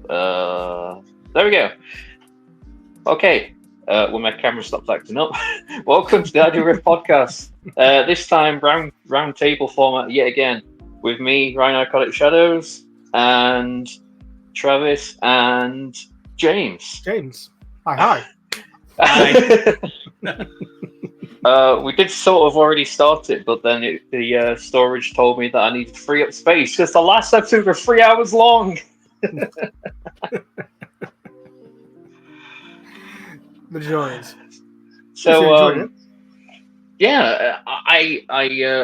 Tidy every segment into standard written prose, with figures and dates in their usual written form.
There we go. Okay. When my camera stops acting up. Welcome to the IWF Podcast. This time, round table format yet again. With me, Ryan Iconic Shadows, and Travis, and James. James. Hi. Hi. We did sort of already start it, but then the storage told me that I needed to free up space because the last episode was 3 hours long. The joys. So, yeah, I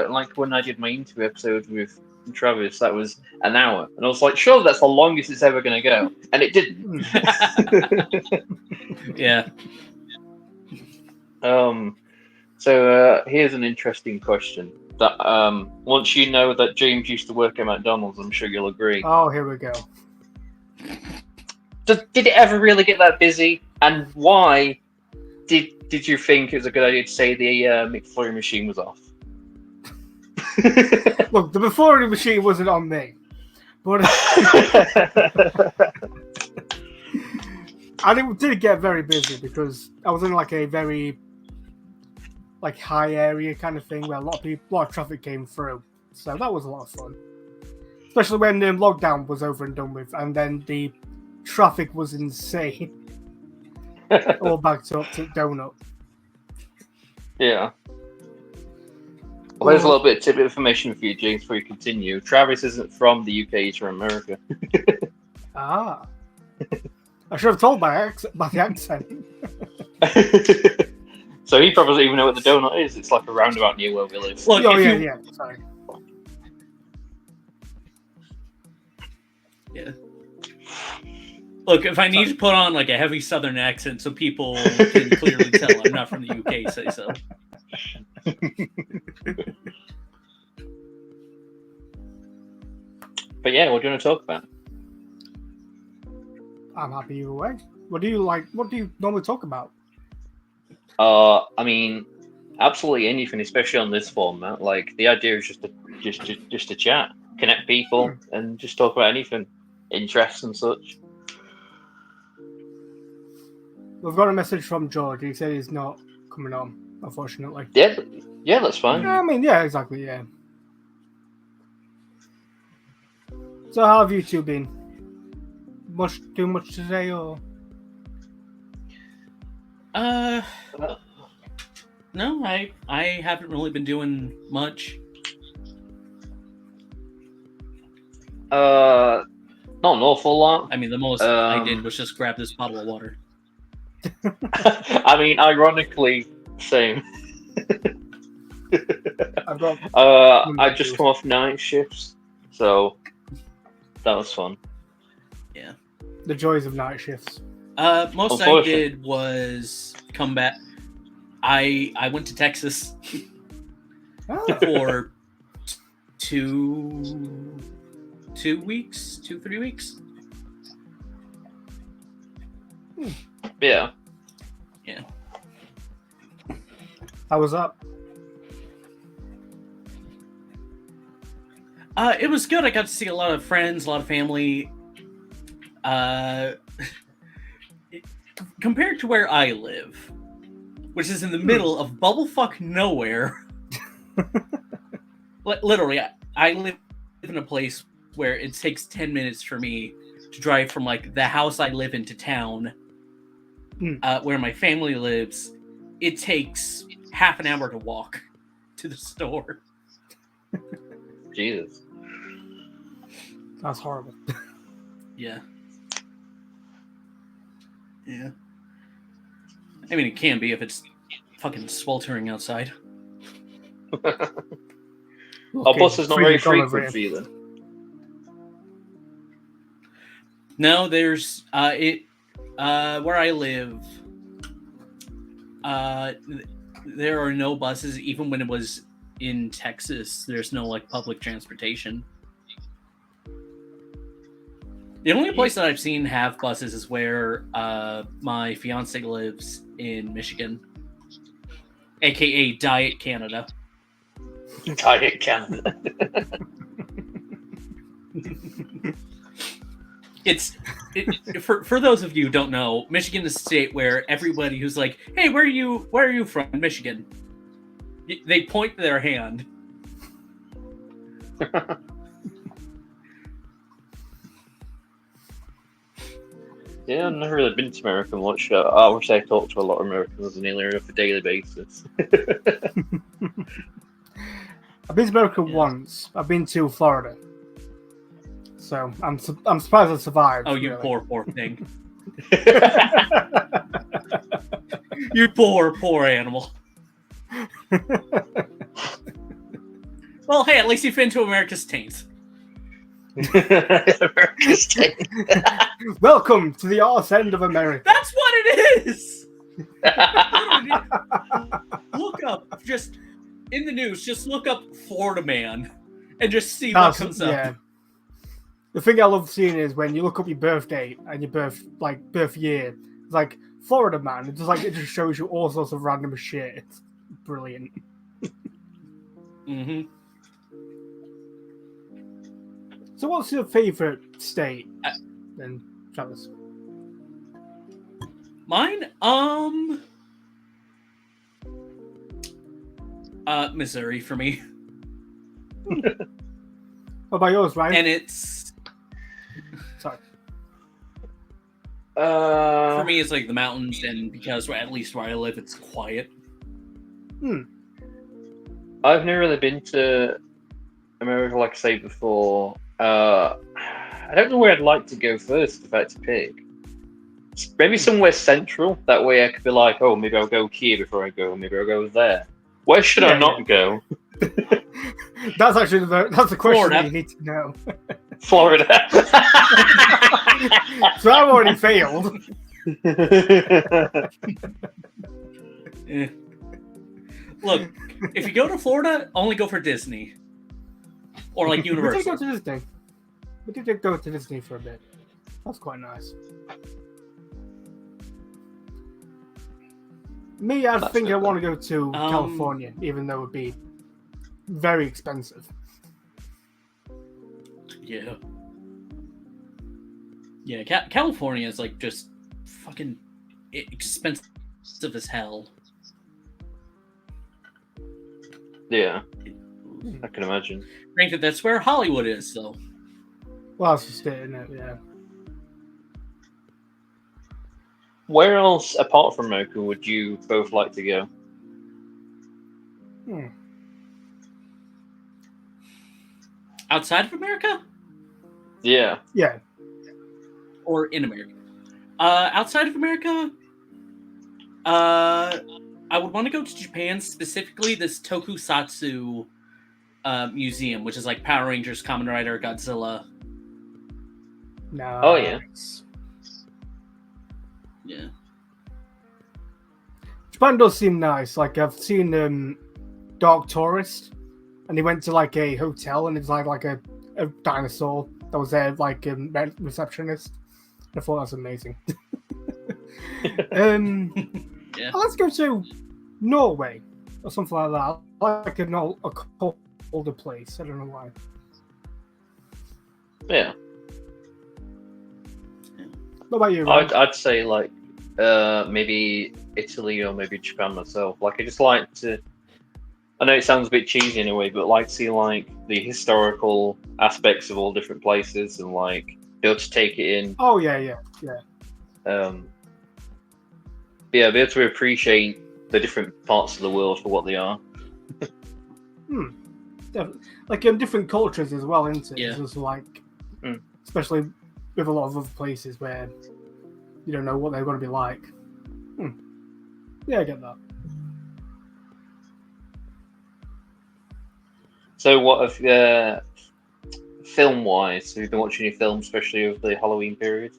like when I did my interview episode with Travis, that was an hour, and I was like, sure, that's the longest it's ever going to go, and it didn't. Yeah. So here's an interesting question. That once you know that James used to work at McDonald's, I'm sure you'll agree. Oh, here we go. Did it ever really get that busy? And why did you think it was a good idea to say the McFlurry machine was off? Look, the McFlurry machine wasn't on me, but and it did get very busy because I was in like a very high area kind of thing where a lot of traffic came through. So that was a lot of fun, especially when lockdown was over and done with, and then the traffic was insane. All backed up to Donut. Yeah. Well, here's a little bit of tidbit information for you, James, before you continue. Travis isn't from the UK, he's from America. Ah. I should have told by the accent. So he probably doesn't even know what the donut is. It's like a roundabout near where we live. Look, yeah. Sorry. Yeah. Look, if I need to put on like a heavy Southern accent so people can clearly tell I'm not from the UK, say so. But yeah, what do you want to talk about? I'm happy either way. What do you normally talk about? I mean, absolutely anything, especially on this format. Like the idea is just to chat, connect people, and just talk about anything, interests and such. We've got a message from George. He said he's not coming on, unfortunately. Yeah, that's fine. I mean, yeah, exactly, yeah. So how have you two been? Too much today, or? No, I haven't really been doing much. Not an awful lot. I mean, the most I did was just grab this bottle of water. I mean, ironically, same. I just come off night shifts, so that was fun. Yeah. The joys of night shifts. Most I did was come back. I went to Texas for 3 weeks. Yeah. How was that? It was good. I got to see a lot of friends, a lot of family. Compared to where I live, which is in the middle of bubblefuck nowhere. Literally, I live in a place where it takes 10 minutes for me to drive from like the house I live in to town, where my family lives. It takes half an hour to walk to the store. Jesus. That's horrible. Yeah. I mean, it can be if it's fucking sweltering outside. Our bus is not very frequent for you then. No, there's where I live. There are no buses. Even when it was in Texas, there's no like public transportation. The only place that I've seen have buses is where my fiance lives in Michigan, aka Diet Canada. Diet Canada. For those of you who don't know, Michigan is a state where everybody who's like, "Hey, where are you from?" Michigan. They point to their hand. Yeah, I've never really been to America much. I wish I talked to a lot of Americans nearly on a daily basis. I've been to America once. I've been to Florida. So I'm surprised I survived. Oh, you really. poor thing. You poor animal. Well, hey, at least you've been to America's taint. America's taint. Welcome to the arse end of America. That's what it is! Look up, just in the news, just look up Florida man and just see what comes up. The thing I love seeing is when you look up your birth date and your birth year, it's like Florida man. It just shows you all sorts of random shit. It's brilliant. Mm-hmm. So what's your favourite state then, Travis? Mine? Missouri for me. What about yours, Ryan? And it's... Sorry. For me, it's like the mountains, and because at least where I live, it's quiet. I've never really been to America, like I say before. I don't know where I'd like to go first, if I had to pick. Maybe somewhere central. That way I could be like, oh, maybe I'll go here before I go. Maybe I'll go there. Where should I not go? That's actually that's the question Florida. you need to know. Florida. So I've already failed. Look, if you go to Florida, only go for Disney. Or like Universal. We did go to Disney. We did go to Disney for a bit. That's quite nice. Me, I think I want to go to California, even though it would be very expensive. Yeah. Yeah, California is like just fucking expensive as hell. Yeah, I can imagine. Granted, that's where Hollywood is, so. Well, that's just it, isn't it? Yeah. Where else, apart from America, would you both like to go? Outside of America? Yeah. Yeah. Or in America? Outside of America, I would want to go to Japan, specifically this Tokusatsu museum, which is like Power Rangers, Kamen Rider, Godzilla. No. Oh, yeah. Yeah. Japan does seem nice. Like, I've seen Dark Tourist, and he went to like a hotel, and it's like a dinosaur that was there, like a receptionist. I thought that's amazing. Yeah. Let's go to Norway or something like that. I like a colder place. I don't know why. Yeah. What about you, Ryan? I'd say like maybe Italy or maybe Japan myself. Like I just like to. I know it sounds a bit cheesy in a way, but like to see like the historical aspects of all different places and like be able to take it in. Oh yeah. Be able to appreciate the different parts of the world for what they are. Definitely. Like in different cultures as well, isn't it? Yeah. It's just like, especially with a lot of other places where you don't know what they're going to be like. Yeah, I get that. So, what of film-wise? Have you been watching any films, especially of the Halloween period?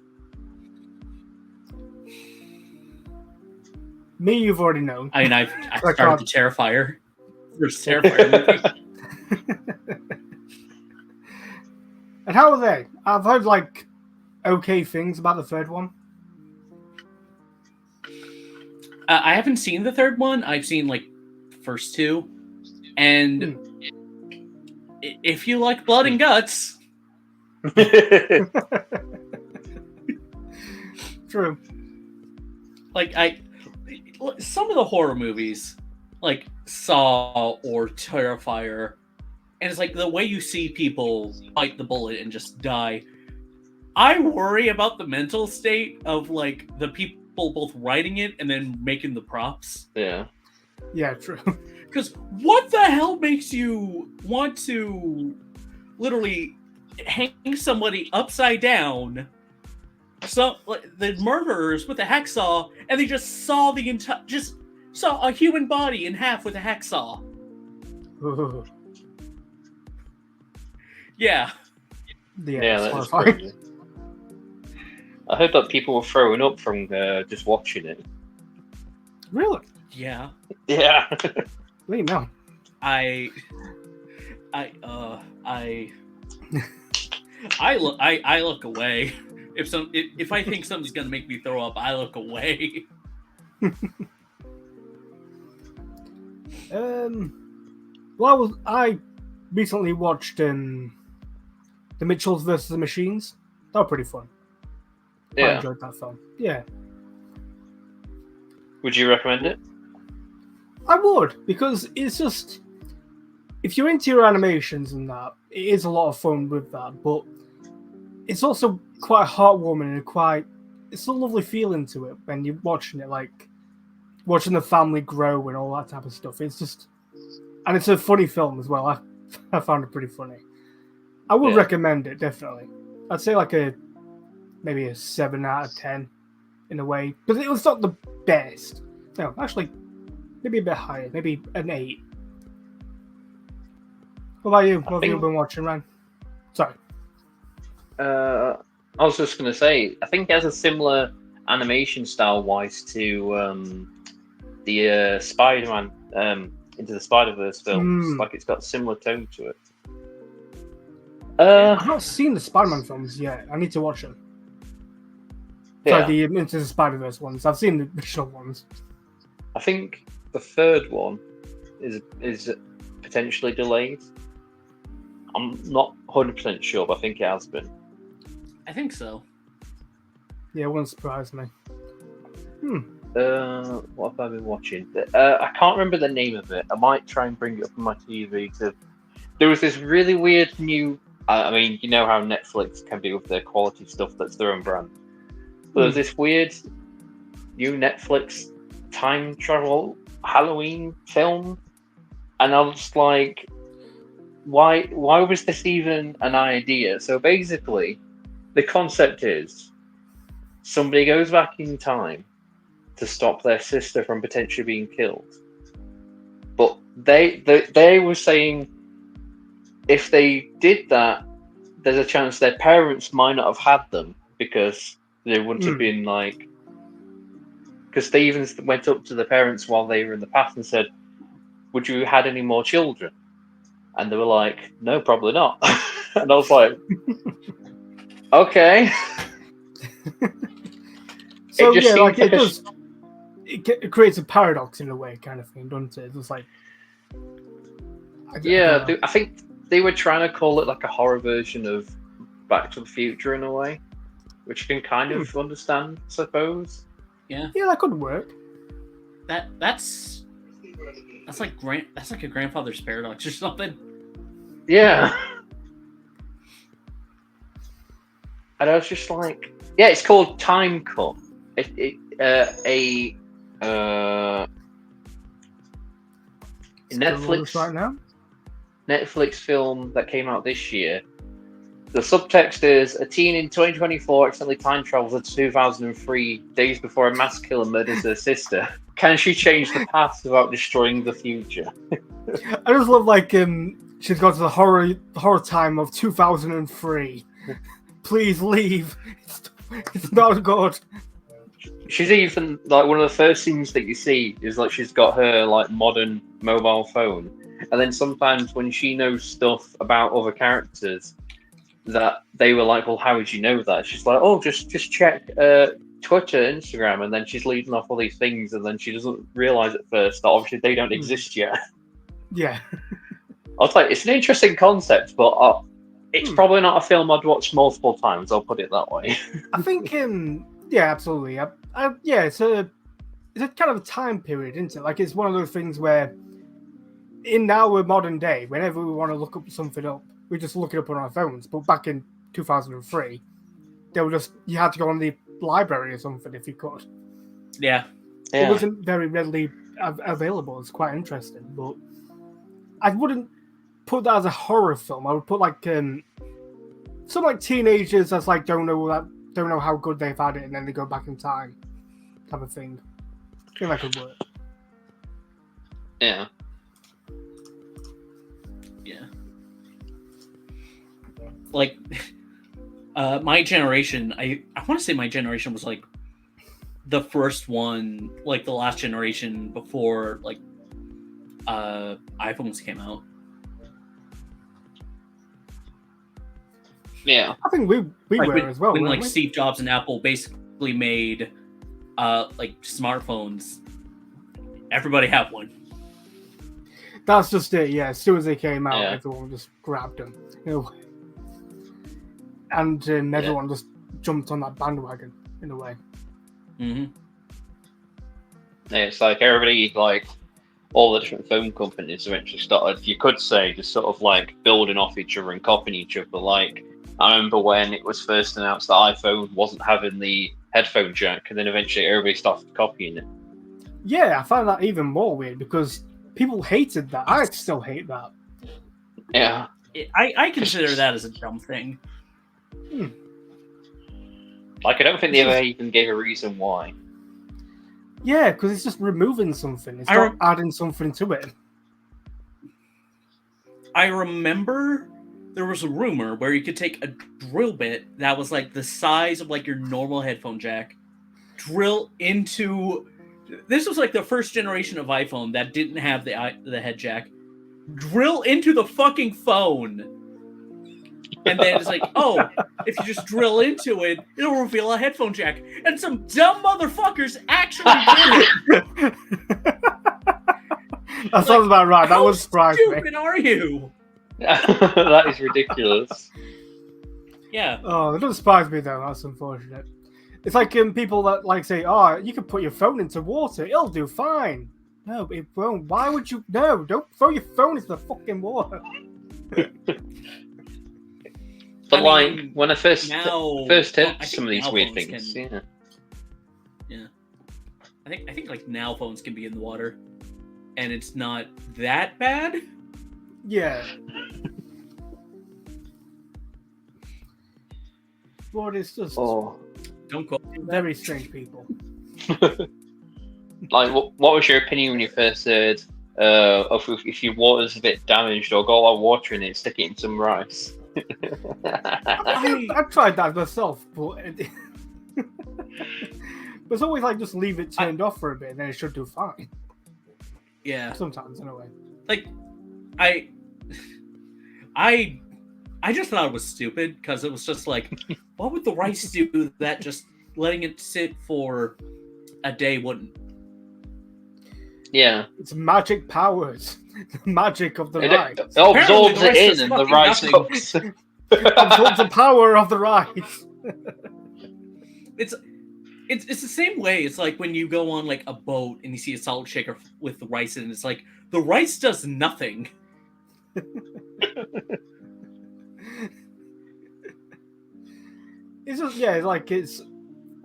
Me, you've already known. I mean, I started the Terrifier. First Terrifier movie. And how are they? I've heard like okay things about the third one. I haven't seen the third one. I've seen like the first two, and if you like blood and guts, True. Like some of the horror movies, like Saw or Terrifier, and it's like the way you see people bite the bullet and just die. I worry about the mental state of like the people both writing it and then making the props. Yeah. Yeah, true. Because what the hell makes you want to literally hang somebody upside down? So like, the murderers with a hacksaw, and they just saw saw a human body in half with a hacksaw. Ooh. Yeah, Yeah, that is horrifying. crazy. I heard that people were throwing up from just watching it. Really? Yeah. Yeah. Wait, no. I look away. If I think something's gonna make me throw up, I look away. Well, I recently watched The Mitchells vs. the Machines. That was pretty fun. I Yeah. enjoyed that film. Yeah. Would you recommend it? I would, because it's just, if you're into your animations and that, it is a lot of fun with that, but it's also quite heartwarming and it's a lovely feeling to it when you're watching it, like watching the family grow and all that type of stuff. It's just, and it's a funny film as well. I found it pretty funny. I would recommend it, definitely. I'd say like maybe a 7 out of 10 in a way, because it was not the best. No, actually, maybe a bit higher, maybe an 8. What about you? What have you been watching, Ryan? Sorry. I was just going to say, I think it has a similar animation style-wise to the Spider-Man Into the Spider-Verse films. Like, it's got a similar tone to it. I've not seen the Spider-Man films yet. I need to watch them. Yeah. Sorry, the Into the Spider-Verse ones. I've seen the original ones. I think the third one is potentially delayed. I'm not 100% sure, but I think it has been. I think so. Yeah, it wouldn't surprise me. What have I been watching? I can't remember the name of it. I might try and bring it up on my TV. There was this really weird new... I mean, you know how Netflix can be with their quality stuff that's their own brand. But there's this weird new Netflix time travel Halloween film, and I was like, why was this even an idea? So basically, the concept is somebody goes back in time to stop their sister from potentially being killed, but they were saying if they did that, there's a chance their parents might not have had them because they wouldn't have been like. Because they even went up to the parents while they were in the past and said, "Would you have had any more children?" And they were like, "No, probably not." And I was like, "Okay." So it creates a paradox in a way, kind of thing, doesn't it? It's like, I think they were trying to call it like a horror version of Back to the Future in a way, which you can kind of understand, I suppose. Yeah, that could work. That's like a grandfather's paradox or something. Yeah. And I was just like, yeah, it's called Time Cut. Netflix right now. Netflix film that came out this year. The subtext is a teen in 2024 accidentally time travels to 2003 days before a mass killer murders her sister. Can she change the past without destroying the future? I just love she's gone to the horror time of 2003. Please leave. It's not good. She's even like one of the first scenes that you see is like she's got her like modern mobile phone, and then sometimes when she knows stuff about other characters that they were like, well, how would you know that? She's like, oh, just check Twitter, Instagram, and then she's leading off all these things, and then she doesn't realize at first that obviously they don't exist yet. Yeah. I was like, it's an interesting concept, but it's probably not a film I'd watch multiple times. I'll put it that way. I think Yeah, absolutely. Yeah, it's a kind of a time period, isn't it? Like, it's one of those things where in our modern day, whenever we want to look up something up, we just look it up on our phones. But back in 2003, you had to go on the library or something if you could. Yeah. It wasn't very readily available. It's quite interesting, but I wouldn't put that as a horror film. I would put like some like teenagers that's like don't know how good they've had it, and then they go back in time, type of thing. I think that could work. Yeah. Yeah. Like, my generation, I want to say my generation was like the first one, like the last generation before like iPhones came out. Yeah. I think we Like were as well. When weren't like we? Steve Jobs and Apple basically made like smartphones, everybody had one. That's just it. Yeah, as soon as they came out, Yeah. everyone just grabbed them, and everyone just jumped on that bandwagon in a way. Mm-hmm. Yeah, it's like everybody, like all the different phone companies eventually started, you could say, just sort of like building off each other and copying each other. Like, I remember when it was first announced that iPhone wasn't having the headphone jack, and then eventually everybody started copying it. Yeah, I find that even more weird because people hated that. I still hate that. Yeah. I consider that as a dumb thing. Like, I don't think they ever even gave a reason why. Yeah, because it's just removing something. It's not adding something to it. I remember there was a rumor where you could take a drill bit that was like the size of like your normal headphone jack, drill into. This was like the first generation of iPhone that didn't have the head jack. Drill into the fucking phone, and then it's like, oh, if you just drill into it, it'll reveal a headphone jack. And some dumb motherfuckers actually did it. That sounds about right. That would surprise me. How stupid are you? That is ridiculous. Yeah. Oh, it doesn't surprise me though. That's unfortunate. It's like people that like say, "Oh, you can put your phone into water; it'll do fine." No, it won't. Why would you? No, don't throw your phone into the fucking water. But like when I first heard I some of think these now weird phones things, can- Yeah. I think like now phones can be in the water, and it's not that bad. Yeah. But it's just Don't go. very strange people. Like, what was your opinion when you first heard of if your water's a bit damaged, or got a lot of water in it, stick it in some rice? I've tried that myself, but it's always like just leave it turned off for a bit, and then it should do fine. Yeah. Sometimes, in a way. Like, I just thought it was stupid because it was just like, what would the rice do that just letting it sit for a day wouldn't? Yeah. It's magic powers. The magic of the rice. It absorbs Apparently the it rice in, is and the fucking rice nothing. cooks. Absorbs the power of the rice. It's the same way. It's like when you go on like a boat and you see a salt shaker with the rice in it. It's like the rice does nothing. It's just it's like it's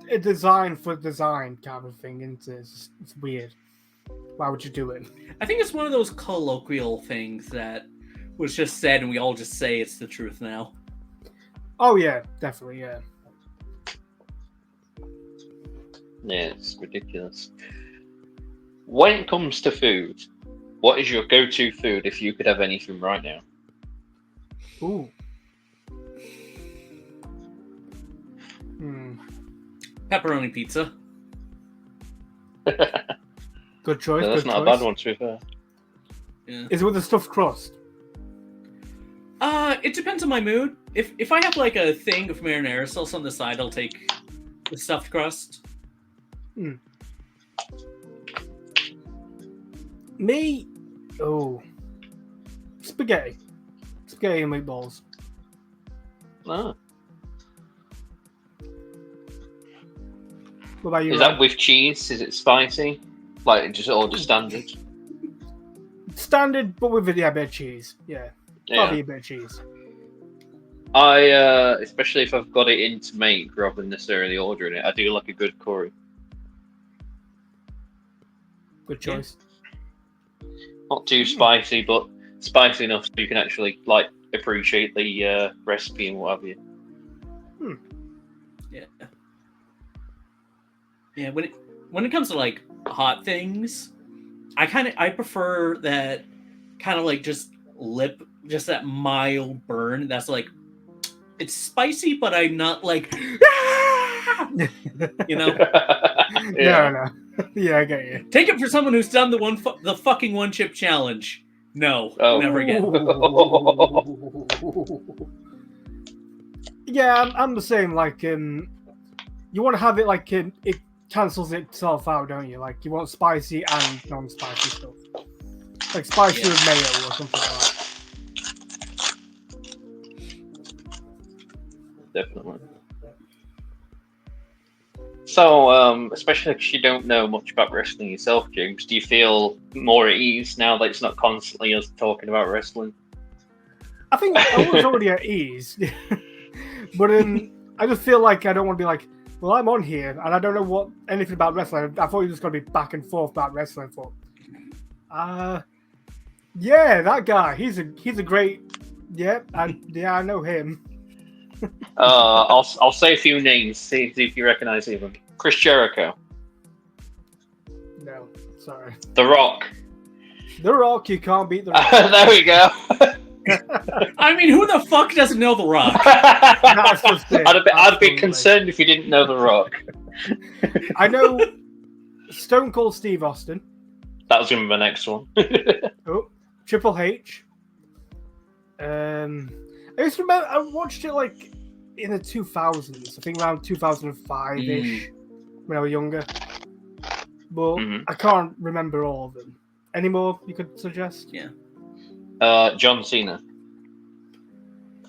a design for design kind of thing, isn't it? It's weird. Why would you do it? I think it's one of those colloquial things that was just said, and we all just say it's the truth now. Oh yeah, definitely, yeah. Yeah, it's ridiculous. When it comes to food, what is your go-to food if you could have anything right now? Ooh. Pepperoni pizza. Good choice. No, that's good not choice. a bad one, to be fair. Yeah. Is it with a stuffed crust? It depends on my mood. If I have like a thing of marinara sauce on the side, I'll take the stuffed crust. Me? Oh. Spaghetti. Spaghetti and meatballs. Ah. What about you? Is Ryan? that with cheese? Is it spicy? Like just standard? Standard, but with a bit of cheese. Yeah, probably a bit of cheese. I especially if I've got it in to make rather than necessarily ordering it, I do like a good curry. Good choice. Not too spicy, but spicy enough so you can actually like appreciate the recipe and what have you. Yeah. Yeah, when it comes to like hot things, I prefer that kind of like just that mild burn. That's like it's spicy, but I'm not like you know. No. Yeah, I get you. Take it for someone who's done the fucking one chip challenge. No, never again. Yeah, I'm the same. Like, you want to have it like it cancels itself out, don't you? Like, you want spicy and non-spicy stuff, like spicy with mayo or something like that. Definitely. So, especially if you don't know much about wrestling yourself, James, do you feel more at ease now that it's not constantly us talking about wrestling? I think I was already at ease, but I just feel like I don't want to be like, well, I'm on here and I don't know anything about wrestling. I thought you were just going to be back and forth about wrestling. Yeah, that guy. He's a great. Yeah, I know him. I'll say a few names. See if you recognize even. Chris Jericho. No, sorry. The Rock. The Rock. You can't beat the Rock. There we go. I mean, who the fuck doesn't know The Rock? I'd be concerned if you didn't know The Rock. I know Stone Cold Steve Austin. That was going to be my next one. Triple H. I used to remember I watched it like in the 2000s. I think around 2005-ish when I was younger. But I can't remember all of them. Any more you could suggest? Yeah. John Cena.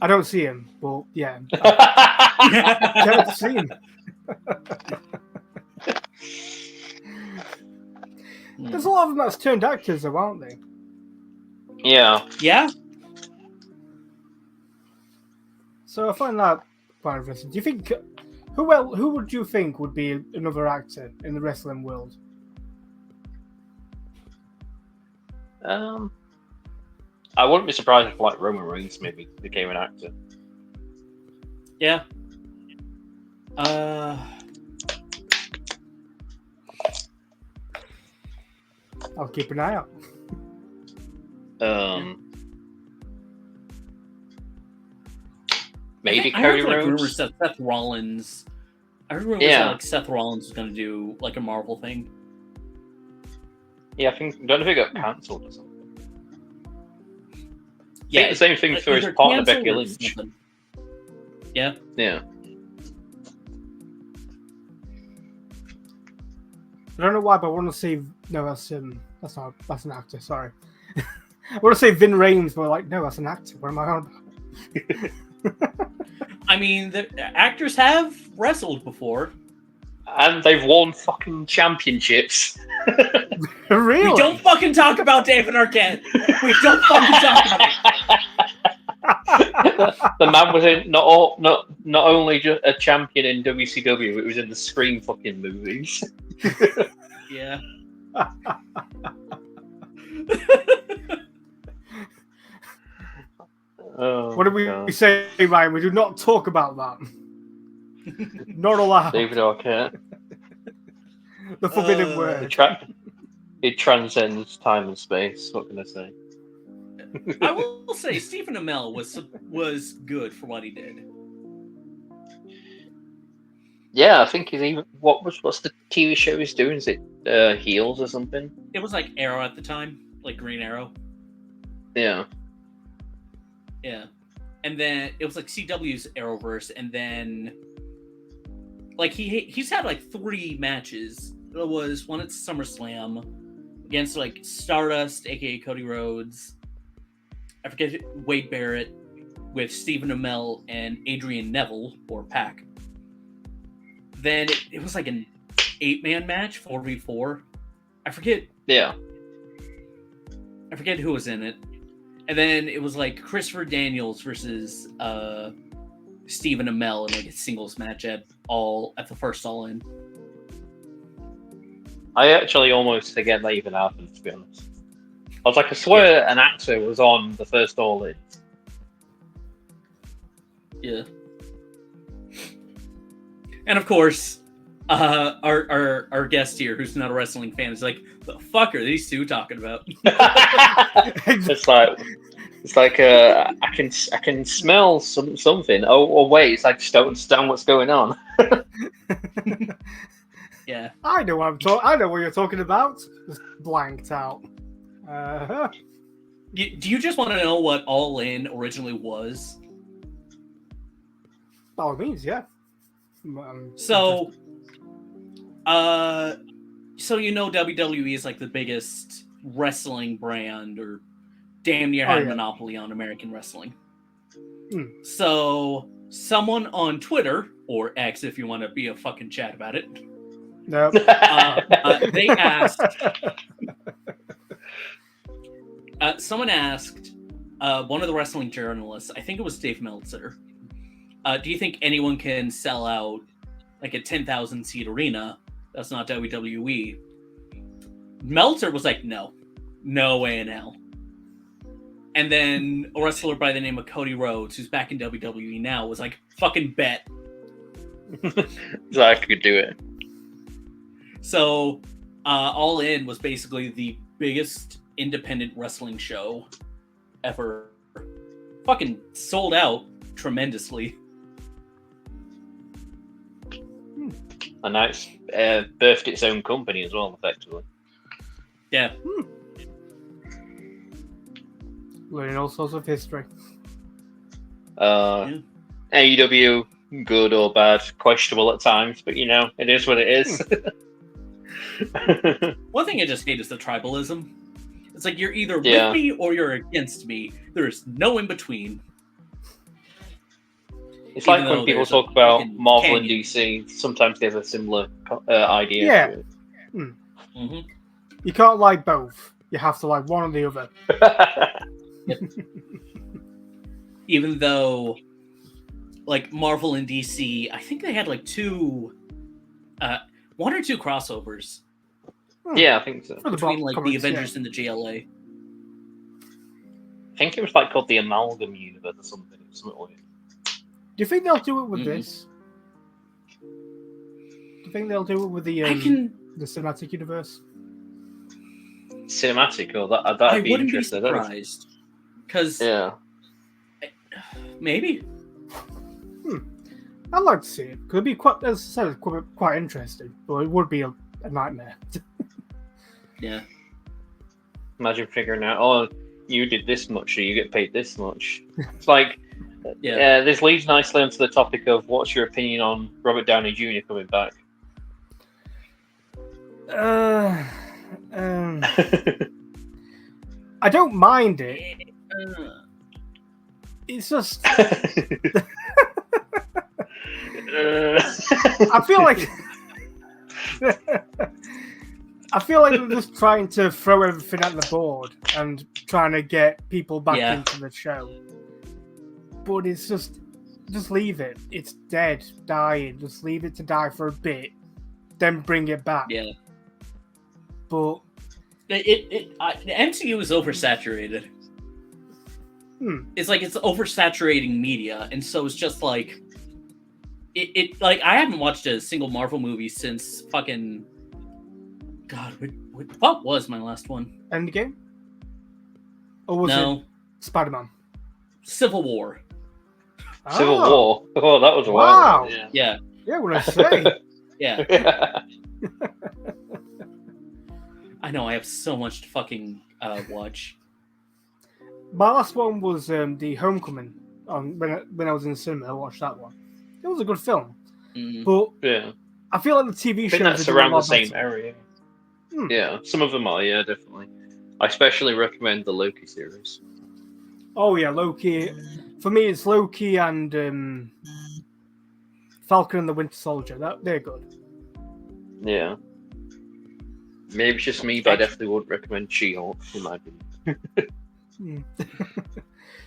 I don't see him, but yeah. I don't see him. There's a lot of them that's turned actors, though, aren't they? Yeah. Yeah. So I find that quite interesting. Do you think who would you think would be another actor in the wrestling world? I wouldn't be surprised if like Roman Reigns maybe became an actor. Yeah. I'll keep an eye out. Maybe I Cody heard, like, Rhodes. rumors that Seth Rollins. I heard rumors that like Seth Rollins was going to do like a Marvel thing. Yeah, I don't know if it got cancelled or something. Yeah, the same thing for his partner Becky Lynch. Something. Yeah. Yeah. I don't know why, but I want to say that's an actor. Sorry, I want to say Vin Rames, but like no, that's an actor. What am I on about? I mean, the actors have wrestled before, and they've won fucking championships. Really? We don't fucking talk about David Arquette. We don't fucking talk about it. The man was in not only just a champion in WCW, it was in the Scream fucking movies. Yeah. What did we say, Ryan? We do not talk about that. Not allowed. David Arquette. The forbidden word. It transcends time and space. What can I say? I will say Stephen Amell was good for what he did. Yeah, I think he's even. What's the TV show he's doing? Is it Heels or something? It was like Arrow at the time, like Green Arrow. Yeah. Yeah, and then it was like CW's Arrowverse, and then like he's had like 3 matches. It was one at SummerSlam against like Stardust, aka Cody Rhodes. I forget Wade Barrett with Stephen Amell and Adrian Neville or Pac. Then it was like in 8-man match, 4v4. I forget who was in it. And then it was like Christopher Daniels versus Stephen Amell in like a singles match at the first All In. I actually almost forget that even happened, to be honest. I was like, I swear an actor was on the first All In. Yeah. And of course, our guest here, who's not a wrestling fan, is like, the fuck are these two talking about? It's like I can smell something. Oh wait, it's like just don't understand what's going on. Yeah, I know what you're talking about. Just blanked out. Do you just want to know what All In originally was? By all means, yeah. So you know WWE is like the biggest wrestling brand, or damn near had a monopoly on American wrestling. So someone on Twitter, or X if you want to be a fucking chat about it, no. They asked someone asked one of the wrestling journalists, I think it was Dave Meltzer, do you think anyone can sell out like a 10,000 seat arena that's not WWE? Meltzer was like, no way in hell. And then a wrestler by the name of Cody Rhodes, who's back in WWE now, was like, fucking bet. So I could do it. So All In was basically the biggest independent wrestling show ever. Fucking sold out tremendously. And now it's birthed its own company as well, effectively. Yeah. Learning all sorts of history. AEW, good or bad, questionable at times, but you know, it is what it is. One thing I just hate is the tribalism. It's like you're either with me or you're against me. There's no in between. It's like when people talk about Marvel and DC, sometimes there's a similar idea. Yeah. To it. Mm-hmm. You can't like both. You have to like one or the other. Yep. Even though, like, Marvel and DC, I think they had like one or two crossovers. Yeah, I think so. Between like the Avengers and the GLA. I think it was like called the Amalgam Universe or something. Like that. Do you think they'll do it with this? Do you think they'll do it with the cinematic universe? Cinematic, or that'd be interesting. I wouldn't be surprised. Because maybe. I'd like to see it. Because it'd be quite, as I said, quite interesting. But it would be a nightmare. Yeah. Imagine figuring out, oh, you did this much, so you get paid this much. It's like, this leads nicely onto the topic of what's your opinion on Robert Downey Jr. coming back? I don't mind it. It's just I feel like they're just trying to throw everything at the board and trying to get people back into the show. But it's just leave it. It's dead, dying. Just leave it to die for a bit, then bring it back. Yeah. But the MCU is oversaturated. It's like it's oversaturating media, and so it's just like it like I haven't watched a single Marvel movie since fucking God. What was my last one? Endgame? Or was it Spider-Man? Civil War. Civil War. Oh, that was a while. Wow. Yeah. Yeah, what I say. Yeah. I know. I have so much to fucking watch. My last one was the Homecoming. When I was in the cinema, I watched that one. It was a good film, but I feel like the TV shows that's around the same area. Yeah, some of them are. Yeah, definitely. I especially recommend the Loki series. Oh yeah, Loki. For me, it's Loki and Falcon and the Winter Soldier. They're good. Yeah. Maybe it's just me, but I definitely wouldn't recommend She-Hulk, in my opinion.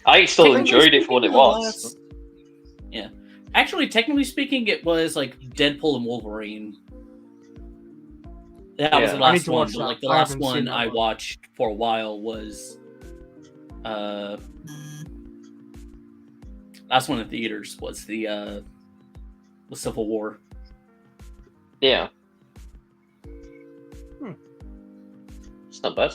I still enjoyed it for what it was. Yeah. Actually, technically speaking, it was like Deadpool and Wolverine. That was the last one, but like the last one I watched for a while was last one in theaters was the Civil War. Yeah. It's not bad,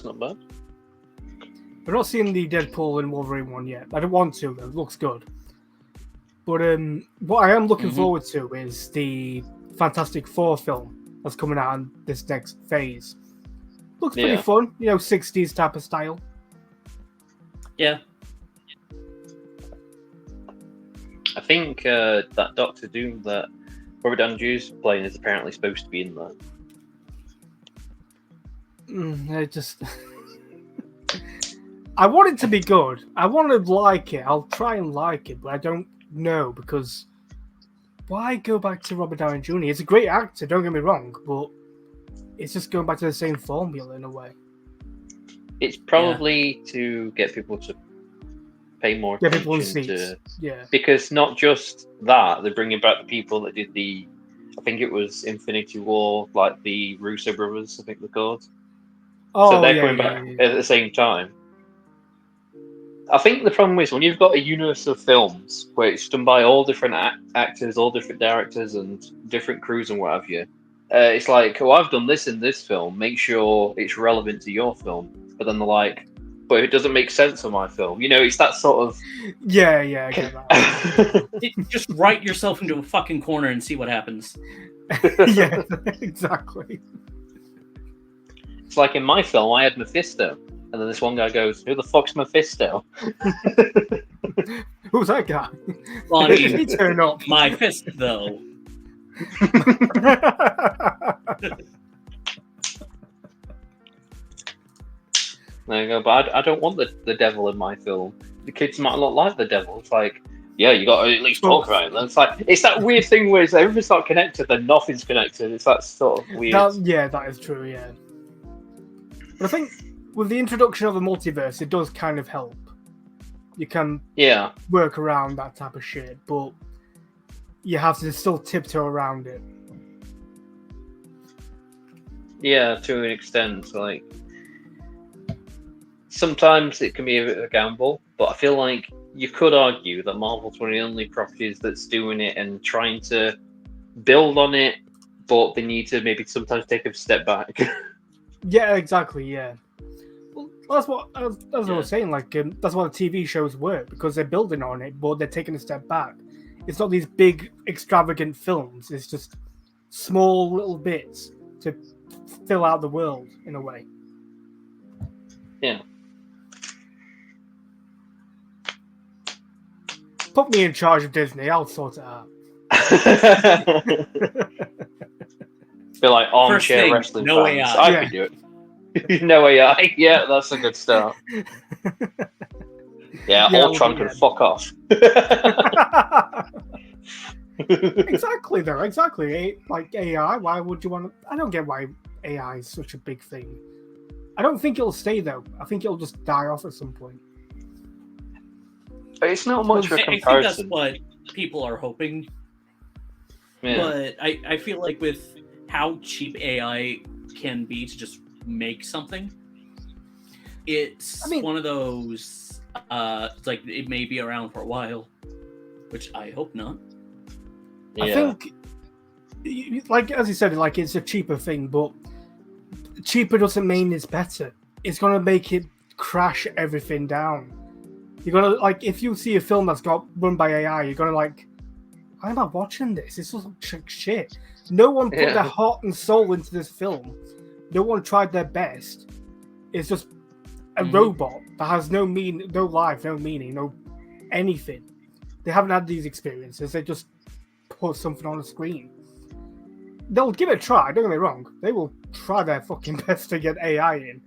I've not seen the Deadpool and Wolverine one yet. I don't want to, though. It looks good. But what I am looking forward to is the Fantastic Four film that's coming out in this next phase. Looks pretty fun, 60s type of style. Yeah. I think that Doctor Doom that Robert Downey Jr. is playing is apparently supposed to be in there. I want it to be good. I want to like it. I'll try and like it, but I don't know because why go back to Robert Downey Jr.? He's a great actor, don't get me wrong, but it's just going back to the same formula in a way. It's probably to get people to pay more attention to... Yeah. Because not just that, they're bringing back the people that did the... I think it was Infinity War, like the Russo brothers, I think they're called. So they're coming back at the same time. I think the problem is when you've got a universe of films where it's done by all different actors, all different directors, and different crews and what have you, it's like, oh, I've done this in this film. Make sure it's relevant to your film. But then they're like, but it doesn't make sense for my film. It's that sort of... Yeah, I get that. Just write yourself into a fucking corner and see what happens. Yeah, exactly. It's like in my film, I had Mephisto. And then this one guy goes, who the fuck's Mephisto? Who's that guy? Well, I mean, he turn up. My fist, though. There you go, but I don't want the devil in my film. The kids might not like the devil. It's like, yeah, you got to at least talk about it. It's like, it's that weird thing where everything's not connected, then nothing's connected. It's that sort of weird. That is true, yeah. But I think with the introduction of the multiverse, it does kind of help. You can work around that type of shit, but you have to still tiptoe around it. Yeah, to an extent. Like, sometimes it can be a bit of a gamble, but I feel like you could argue that Marvel's one of the only properties that's doing it and trying to build on it, but they need to maybe sometimes take a step back. Yeah, exactly, yeah. Well, that's what I was saying. Like, that's why the TV shows work, because they're building on it, but they're taking a step back. It's not these big, extravagant films. It's just small little bits to fill out the world, in a way. Yeah. Put me in charge of Disney. I'll sort it out. Feel like armchair wrestling no fans. AI. I could do it. No AI. Yeah, that's a good start. Yeah, Ultron can fuck off. Exactly, though. Exactly. Like AI, why would you want to... I don't get why AI is such a big thing. I don't think it'll stay, though. I think it'll just die off at some point. It's not much of a comparison. I think that's what people are hoping. Yeah. But I feel like with how cheap AI can be to just make something, it's one of those, like, it may be around for a while, which I hope not. Yeah. I think, like, as you said, like, it's a cheaper thing, but cheaper doesn't mean it's better. It's going to make it crash everything down. You're going to, like, if you see a film that's got run by AI, you're going to, like, why am I watching this? This looks like shit. No one put their heart and soul into this film. No one tried their best. It's just a robot that has no life, no meaning, no anything. They haven't had these experiences. They just put something on the screen. They'll give it a try, don't get me wrong. They will try their fucking best to get AI in.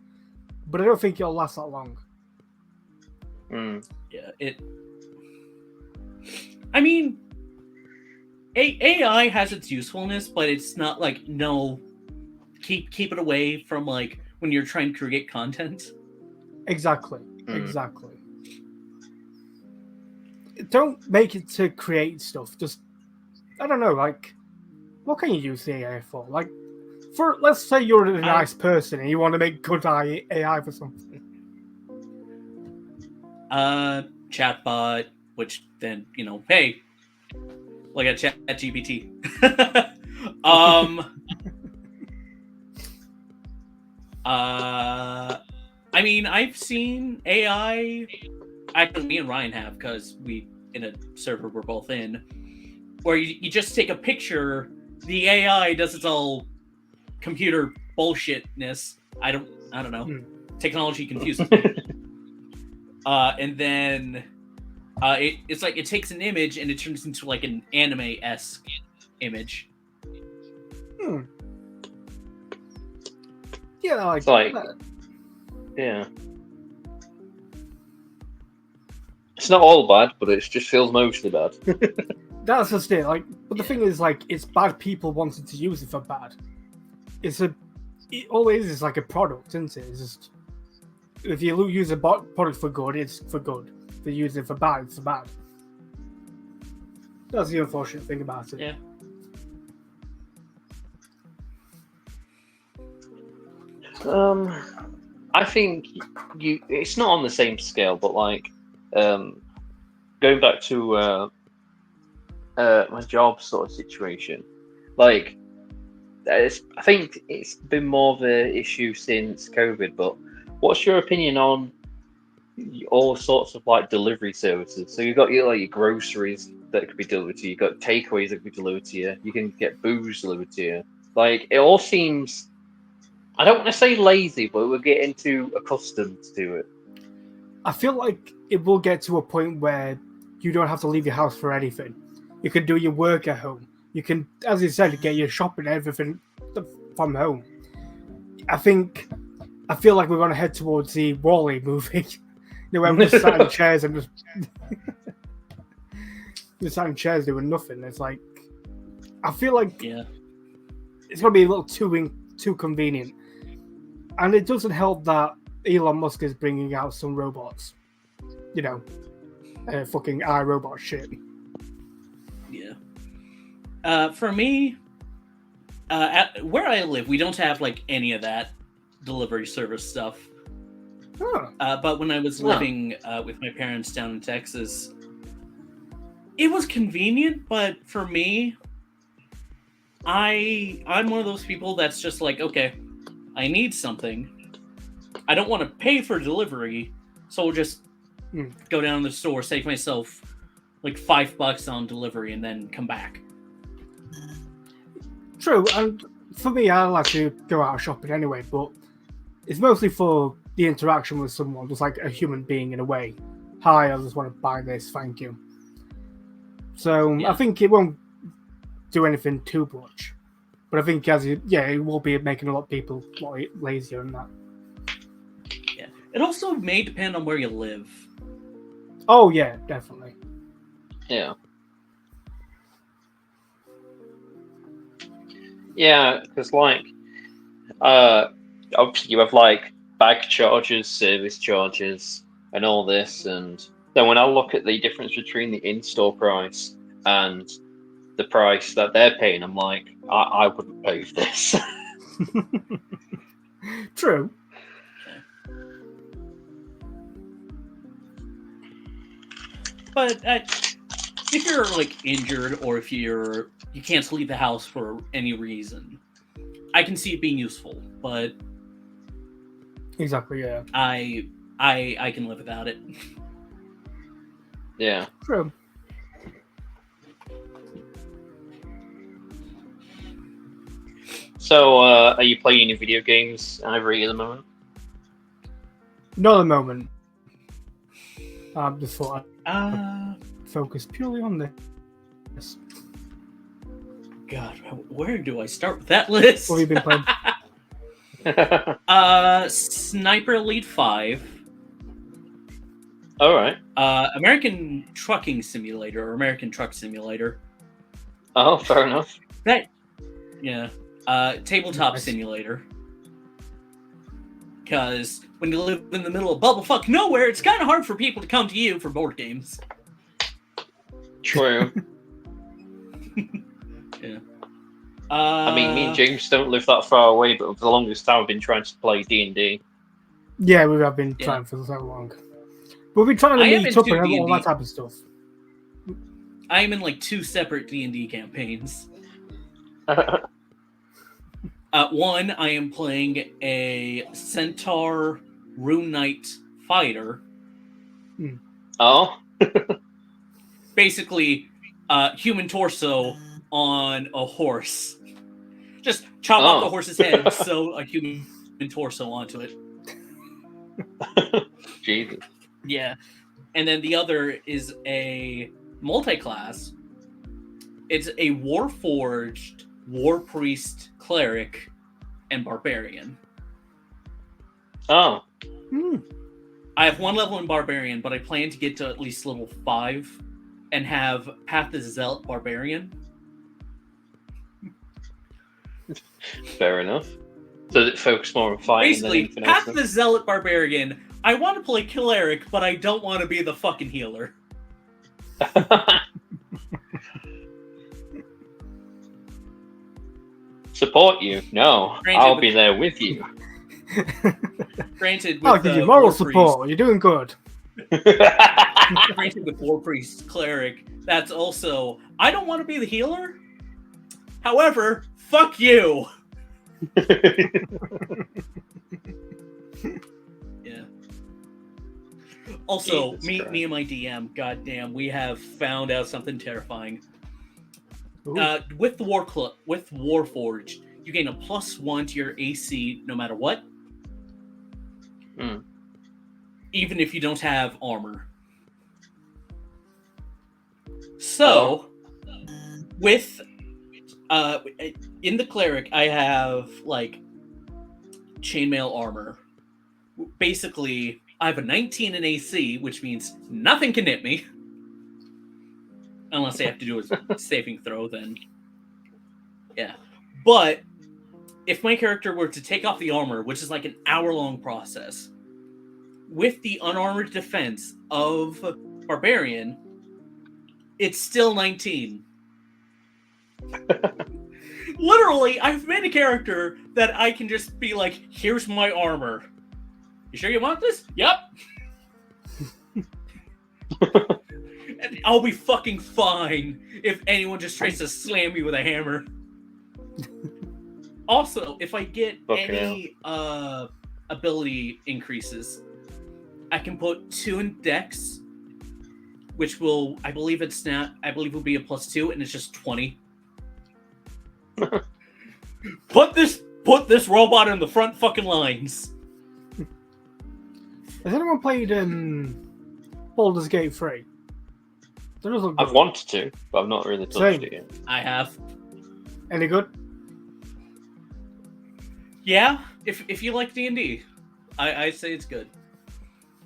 But I don't think it'll last that long. Yeah, I mean, AI has its usefulness, but it's not like no keep it away from like when you're trying to create content. Exactly. Don't make it to create stuff. Just, I don't know, like, what can you use the AI for? Like, let's say you're a nice person and you want to make good AI for something. Chatbot, which then, hey, look at ChatGPT. I mean, I've seen AI. Actually, me and Ryan have, because we in a server we're both in, where you just take a picture, the AI does its all computer bullshitness. I don't know. Technology confuses me. And then it's like it takes an image and it turns into like an anime-esque image. Yeah, like, it's like yeah. It's not all bad, but it just feels mostly bad. That's just it. Like, but the thing is, like, it's bad people wanting to use it for bad. It always is like a product, isn't it? It's just, if you use a product for good, it's for good. If you use it for bad, it's for bad. That's the unfortunate thing about it. Yeah. I think it's not on the same scale, but like going back to my job sort of situation, like I think it's been more of an issue since COVID. But what's your opinion on all sorts of like delivery services? So you've got your groceries that could be delivered to you, you've got takeaways that could be delivered to you, you can get booze delivered to you. Like, it all seems, I don't want to say lazy, but we're getting too accustomed to it. I feel like it will get to a point where you don't have to leave your house for anything. You can do your work at home. You can, as you said, get your shopping and everything from home. I feel like we're going to head towards the Wall-E movie. Where we're just sat in chairs and just sat in chairs doing nothing. It's like, I feel like it's going to be a little too convenient. And it doesn't help that Elon Musk is bringing out some robots. Fucking iRobot shit. Yeah. For me, where I live, we don't have like any of that delivery service stuff. Huh. But when I was living with my parents down in Texas, it was convenient. But for me, I'm one of those people that's just like, okay, I need something. I don't want to pay for delivery, so we'll just go down to the store, save myself like $5 on delivery, and then come back. True, and for me, I like to go out shopping anyway, but it's mostly for the interaction with someone, just like a human being in a way. Hi, I just want to buy this, thank you. So I think it won't do anything too much. But I think it will be making a lot of people a lot lazier and that. Yeah. It also may depend on where you live. Oh yeah, definitely. Yeah. Yeah, because like obviously you have like bag charges, service charges, and all this, and then when I look at the difference between the in-store price and the price that they're paying, I'm like, I wouldn't pay for this. True. But if you're like injured or if you can't leave the house for any reason, I can see it being useful. But exactly, yeah. I can live without it. Yeah. True. So, are you playing any video games either at the moment? Not at the moment. Just thought I'd focus purely on this. God, where do I start with that list? What have you been playing? Sniper Elite 5. All right. American Trucking Simulator or American Truck Simulator. Oh, fair enough. Yeah. Tabletop Nice. simulator. Because when you live in the middle of bubblefuck nowhere, it's kind of hard for people to come to you for board games. True. Yeah. I mean, me and James don't live that far away, but for the longest time I've been trying to play D&D. Yeah, we have been trying for so long. We've been trying to I am meet up into and all D&D. that type of stuff. I am in like 2 separate D&D campaigns. One, I am playing a Centaur Rune Knight fighter. Oh? Basically, human torso on a horse. Just chop off the horse's head, sew a human torso onto it. Jesus. Yeah. And then the other is a multi-class. It's a Warforged, War Priest, Cleric, and Barbarian. Oh. I have 1 level in Barbarian, but I plan to get to at least level 5 and have Path the Zealot Barbarian. Fair enough. So does it focus more on fighting Basically, than anything Path else? the Zealot Barbarian, I want to play Cleric, but I don't want to be the fucking healer. Support you? No. Granted, I'll be there with you. Granted, with I'll give you moral War support. You're doing good. Granted, with War Priest Cleric, that's also, I don't want to be the healer. However, fuck you. Yeah. Also, Jesus me Christ. and my DM, goddamn, we have found out something terrifying. Ooh. With Warforged, you gain a +1 to your AC no matter what. Hmm. Even if you don't have armor. So, with in the Cleric, I have like chainmail armor. Basically, I have a 19 in AC, which means nothing can hit me. Unless I have to do a saving throw, then yeah. But if my character were to take off the armor, which is like an hour-long process, with the unarmored defense of Barbarian, it's still 19. Literally, I've made a character that I can just be like, here's my armor. You sure you want this? Yep. And I'll be fucking fine if anyone just tries to slam me with a hammer. Also, if I get any ability increases, I can put 2 in Dex, which will, I believe will be a +2, and it's just 20. Put this robot in the front fucking lines. Has anyone played Baldur's Gate 3? That does look good. I've wanted to, but I've not really touched Same. it yet. I have. Any good? Yeah, if you like D&D, I'd say it's good.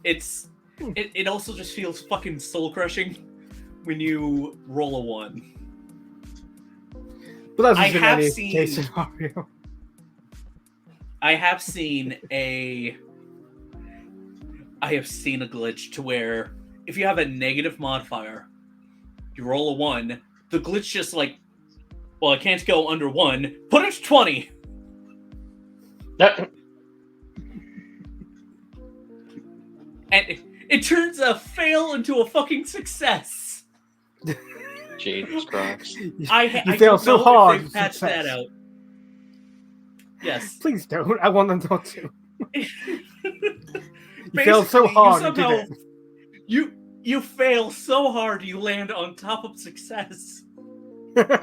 It also just feels fucking soul crushing when you roll a 1. But that's I just in have any seen- case scenario. I have seen a glitch to where if you have a negative modifier, you roll a 1, the glitch just like, well, I can't go under 1, put it to 20. And it turns a fail into a fucking success. Jesus Christ. I You fail don't so know hard. if they've patched that out. Yes. Please don't. I want them not to. You Basically, failed so hard. You did it. You fail so hard you land on top of success. Fucking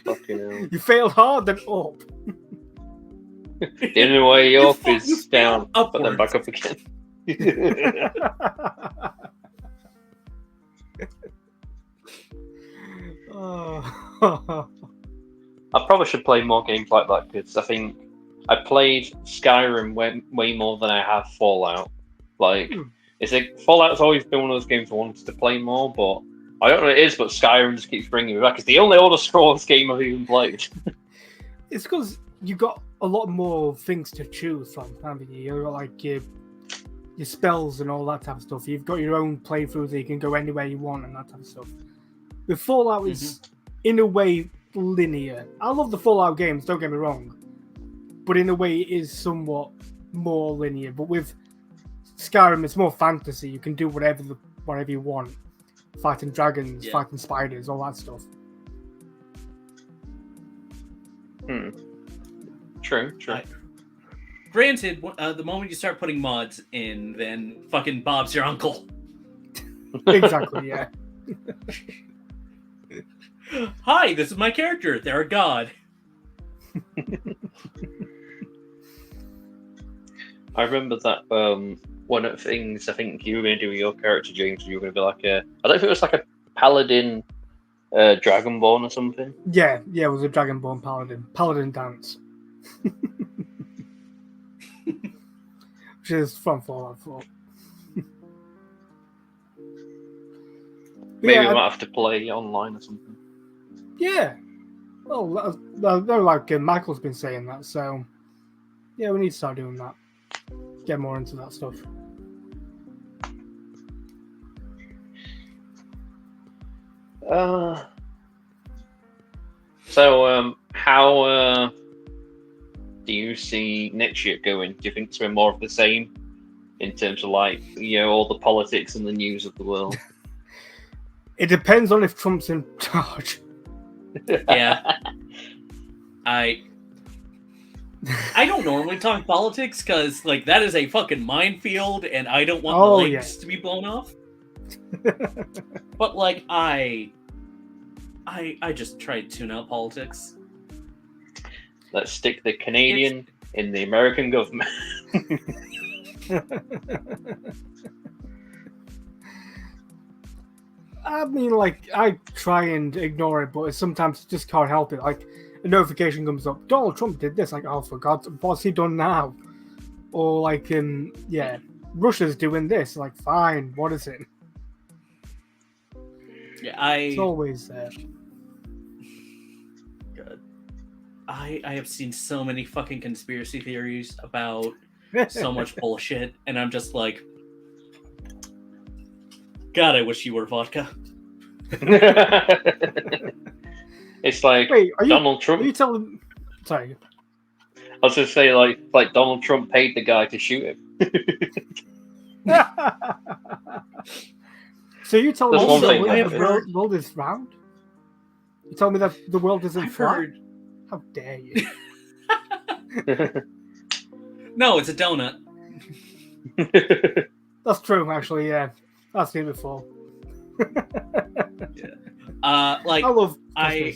hell. You failed hard, then up. The only way up You is fail down, but then upwards. back up again. Oh. I probably should play more games like that, because I think I played Skyrim way more than I have Fallout. Like, it's like Fallout's always been one of those games I wanted to play more, but I don't know what it is, but Skyrim just keeps bringing me back. It's the only Elder Scrolls game I've even played. It's because you got a lot more things to choose from, haven't you? You've got like your spells and all that type of stuff. You've got your own playthrough that you can go anywhere you want and that type of stuff. The Fallout is, in a way, linear. I love the Fallout games, don't get me wrong. But in a way, it is somewhat more linear. But with Skyrim, it's more fantasy. You can do whatever you want. Fighting dragons, fighting spiders, all that stuff. True. Granted, the moment you start putting mods in, then fucking Bob's your uncle. Exactly, yeah. Hi, this is my character. They're a god. I remember that one of the things I think you were going to do with your character, James, you were going to be like I don't know if it was like a paladin dragonborn or something. Yeah, it was a dragonborn paladin. Paladin dance. Which is from Fallout 4. Maybe we might have to play online or something. Yeah. Well, like Michael's been saying that, so yeah, we need to start doing that. Get more into that stuff. So how do you see next year going? Do you think it's been more of the same in terms of like, all the politics and the news of the world? It depends on if Trump's in charge. Yeah. I don't normally talk politics because like that is a fucking minefield and I don't want my legs to be blown off. But like I just try to tune out politics. Let's stick the Canadian in the American government. I mean, like, I try and ignore it, but sometimes just can't help it. Like, a notification comes up, Donald Trump did this. Like, oh, for God's sake, what's he done now? Or, like, Russia's doing this. Like, fine, what is it? Yeah, it's always there. God. I have seen so many fucking conspiracy theories about so much bullshit, and I'm just like, God, I wish you were vodka. It's like, wait, Donald Trump. Are you telling? Sorry. I was going to say, like Donald Trump paid the guy to shoot him. So you told me the world is round? You told me that the world isn't flat? How dare you? No, it's a donut. That's true, actually, yeah. I've seen it before. Yeah. Like, I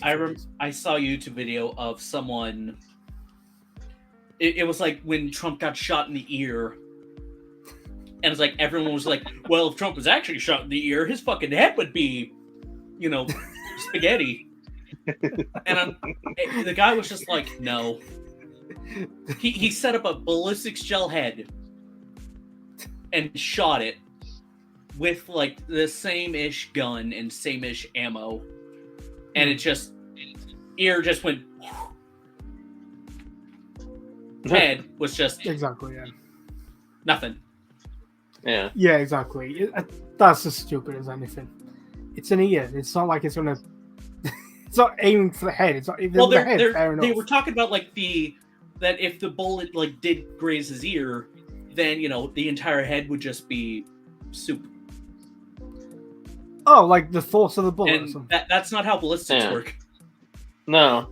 saw a YouTube video of someone. It was like when Trump got shot in the ear. And it's like everyone was like, well, if Trump was actually shot in the ear, his fucking head would be, spaghetti. And the guy was just like, no. He set up a ballistics gel head and shot it with like the same-ish gun and same-ish ammo. And ear just went. Head was just exactly, yeah. Nothing. Yeah. Yeah, exactly. That's as stupid as anything. It's an ear. It's not like it's gonna. It's not aiming for the head. It's not. Well, the head, fair enough. They were talking about like that if the bullet like did graze his ear, then the entire head would just be soup. Oh, like the force of the bullet. And or something. That's not how ballistics work. No.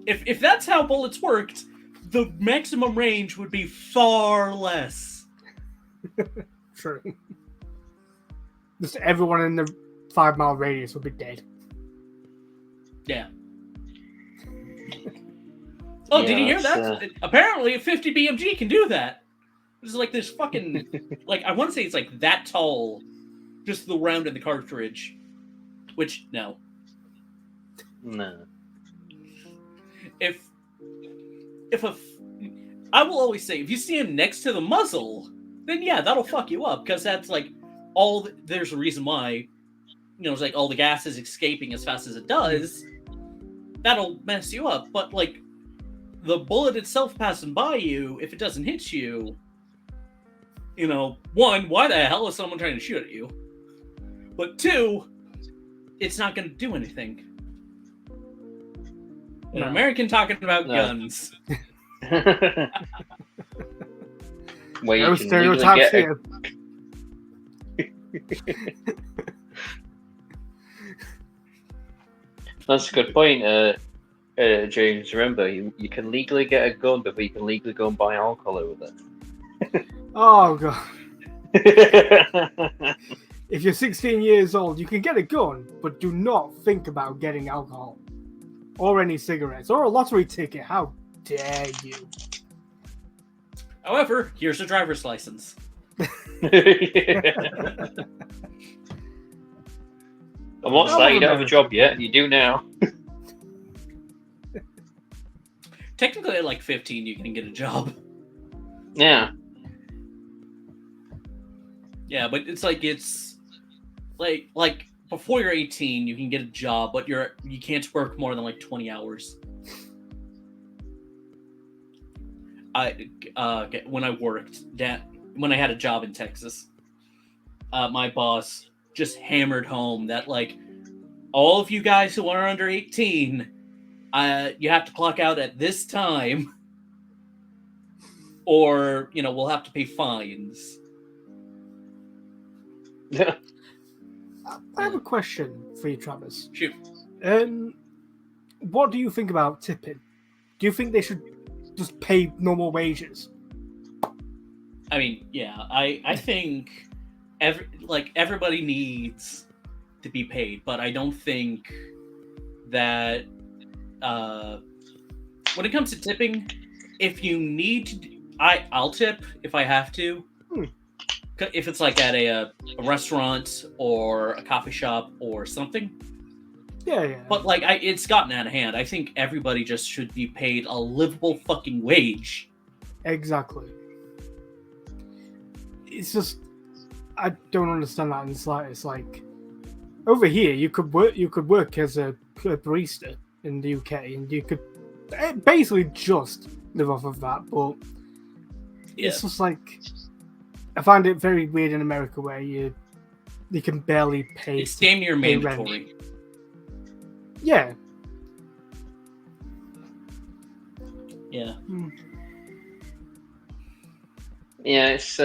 If that's how bullets worked, the maximum range would be far less. True. Just everyone in the 5-mile radius would be dead. Yeah. Oh, did you hear that? Apparently, a 50 BMG can do that. It's like this fucking, like I want to say it's like that tall, just the round in the cartridge. Which no. I will always say, if you see him next to the muzzle, then yeah, that'll fuck you up because that's like there's a reason why it's like all the gas is escaping as fast as it does, that'll mess you up. But like the bullet itself passing by you, if it doesn't hit you, one, why the hell is someone trying to shoot at you? But two, it's not going to do anything. An American talking about guns. Where you No can stereotypes here. That's a good point, James. Remember, you can legally get a gun, but you can legally go and buy alcohol with it. Oh god. If you're 16 years old, you can get a gun, but do not think about getting alcohol or any cigarettes or a lottery ticket. How dare you? However, here's a driver's license. I'm not saying you don't have a job yet. You do now. Technically, at like 15, you can get a job. Yeah. Yeah, but it's like before you're 18, you can get a job, but you can't work more than like 20 hours. When I had a job in Texas, my boss just hammered home that like all of you guys who are under 18, you have to clock out at this time, or we'll have to pay fines. Yeah. I have a question for you, Travis. Shoot. What do you think about tipping? Do you think they should just pay normal wages? I mean, yeah, I think everybody needs to be paid, but I don't think that when it comes to tipping, if you need to, I'll tip if I have to. If it's like at a restaurant or a coffee shop or something. Yeah. But like it's gotten out of hand. I think everybody just should be paid a livable fucking wage. Exactly. It's just I don't understand that in the slightest. Like over here, you could work as a barista in the UK, and you could basically just live off of that. But it's just like I find it very weird in America where you can barely pay. It's damn near mandatory. Rent. Yeah. Yeah. Yeah, it's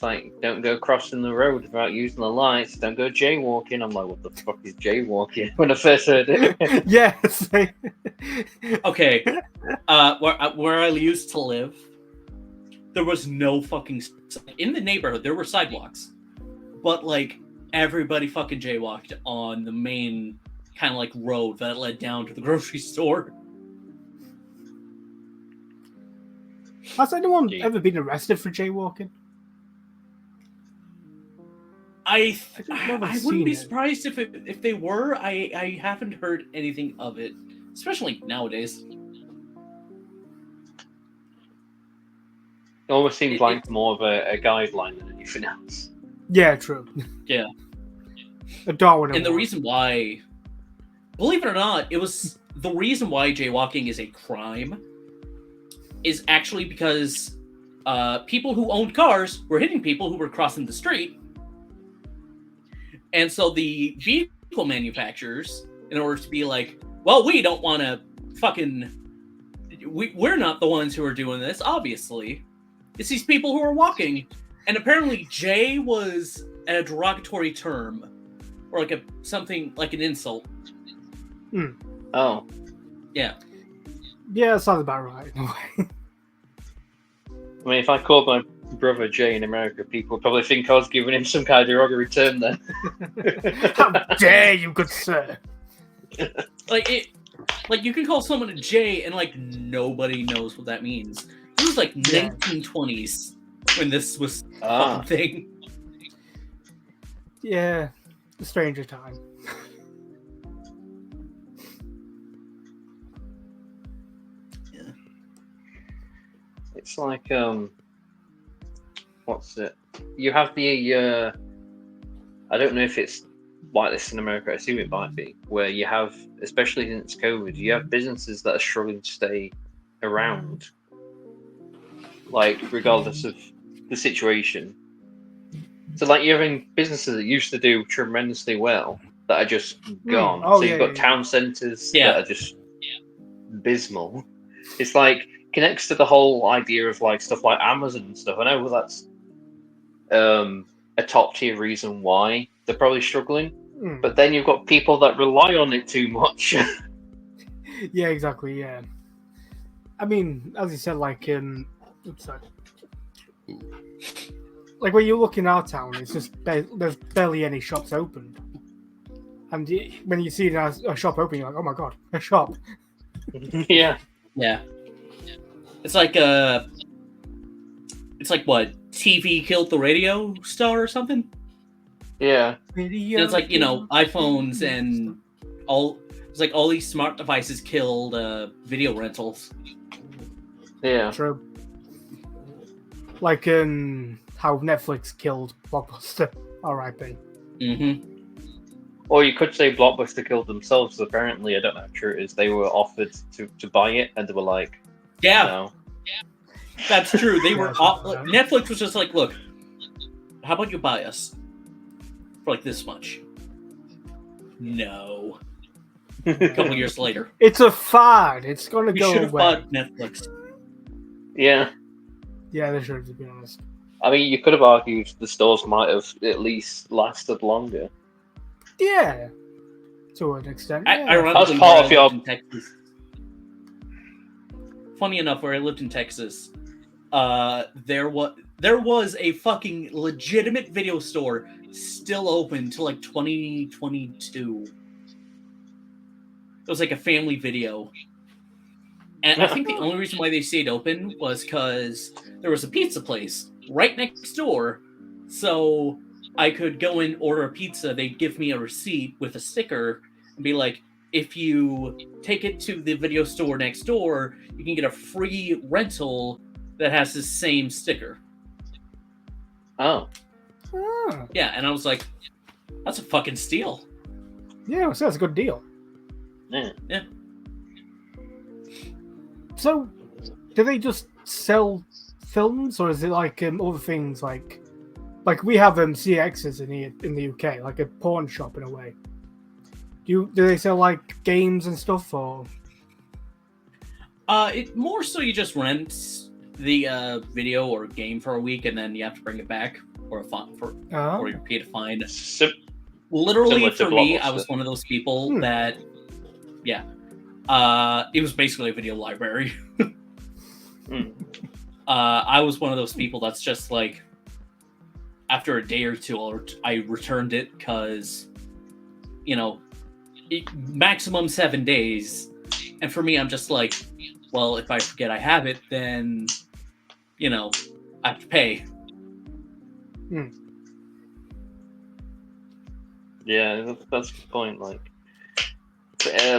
like don't go crossing the road without using the lights. Don't go jaywalking. I'm like, what the fuck is jaywalking? When I first heard it. Yes. Okay. Where I used to live, there was no fucking in the neighborhood. There were sidewalks, but like everybody fucking jaywalked on the main kind of like road that led down to the grocery store. Has anyone ever been arrested for jaywalking? I wouldn't be surprised if they were. I haven't heard anything of it, especially nowadays. It almost seems like more of a guideline than anything else. Yeah, true. Yeah. A Darwin. And the reason why, believe it or not, it was the reason why jaywalking is a crime is actually because people who owned cars were hitting people who were crossing the street. And so the vehicle manufacturers, in order to be like, well, we don't want to we're not the ones who are doing this, obviously. It's these people who are walking. And apparently Jay was a derogatory term. Or like something like an insult. Oh. Yeah. Yeah, that sounds about right. In a way. I mean, if I called my brother Jay in America, people would probably think I was giving him some kind of derogatory term then. How dare you, good sir? Like you can call someone a Jay and like nobody knows what that means. It was like 1920s when this was a thing. Yeah, a stranger time. Yeah. It's like what's it? You have the I don't know if it's like this in America. I assume it might be where you have, especially since COVID, you have businesses that are struggling to stay around, like regardless of the situation. So, like, you're having businesses that used to do tremendously well that are just gone. Oh, so you've yeah, got yeah, town centres Yeah. that are just abysmal. It's like connects to the whole idea of like stuff like Amazon and stuff. I know that's a top tier reason why they're probably struggling, but then you've got people that rely on it too much. Yeah, exactly. Yeah. I mean, as you said, like oops, sorry. Like when you look in our town, it's just there's barely any shops opened, and when you see a shop open, you're like, oh my god, a shop. Yeah. Yeah. It's like what, TV killed the radio star or something? Yeah. It's like, iPhones and it's like all these smart devices killed video rentals. Yeah. True. Like how Netflix killed Blockbuster. R.I.P. Mm-hmm. Or you could say Blockbuster killed themselves. Apparently, I don't know how true it is. They were offered to buy it, and they were like, Yeah. no. That's true. They were Yeah, Netflix was just like, look, how about you buy us for like this much? No. A couple years later, It's a fad. It's gonna we go should have away. bought Netflix. Yeah. Yeah, they should, to be honest. I mean, you could have argued the stores might have at least lasted longer. Yeah, to an extent. Yeah. Ironically, That's part where of I your- lived in Texas. Funny enough, where I lived in Texas, there was a fucking legitimate video store still open till like 2022. It was like a family video. And I think the only reason why they stayed open was because there was a pizza place right next door. So I could go and order a pizza. They'd give me a receipt with a sticker and be like, if you take it to the video store next door, you can get a free rental that has the same sticker. Oh. Ah, Yeah, and I was like, that's a fucking steal. yeah, so that's a good deal. Yeah. So, do they just sell films, or is it like other things like we have CXs in the UK, like a porn shop in a way? Do they sell like games and stuff, or? It more so you just rent the video or game for a week, and then you have to bring it back or you pay to fine. Literally, Similar to for me, Blockbuster. I was one of those people that, it was basically a video library. I was one of those people that's just like, after a day or two, I returned it because, maximum 7 days. And for me, I'm just like, well, if I forget I have it, then, I have to pay. Yeah, that's the point. Like,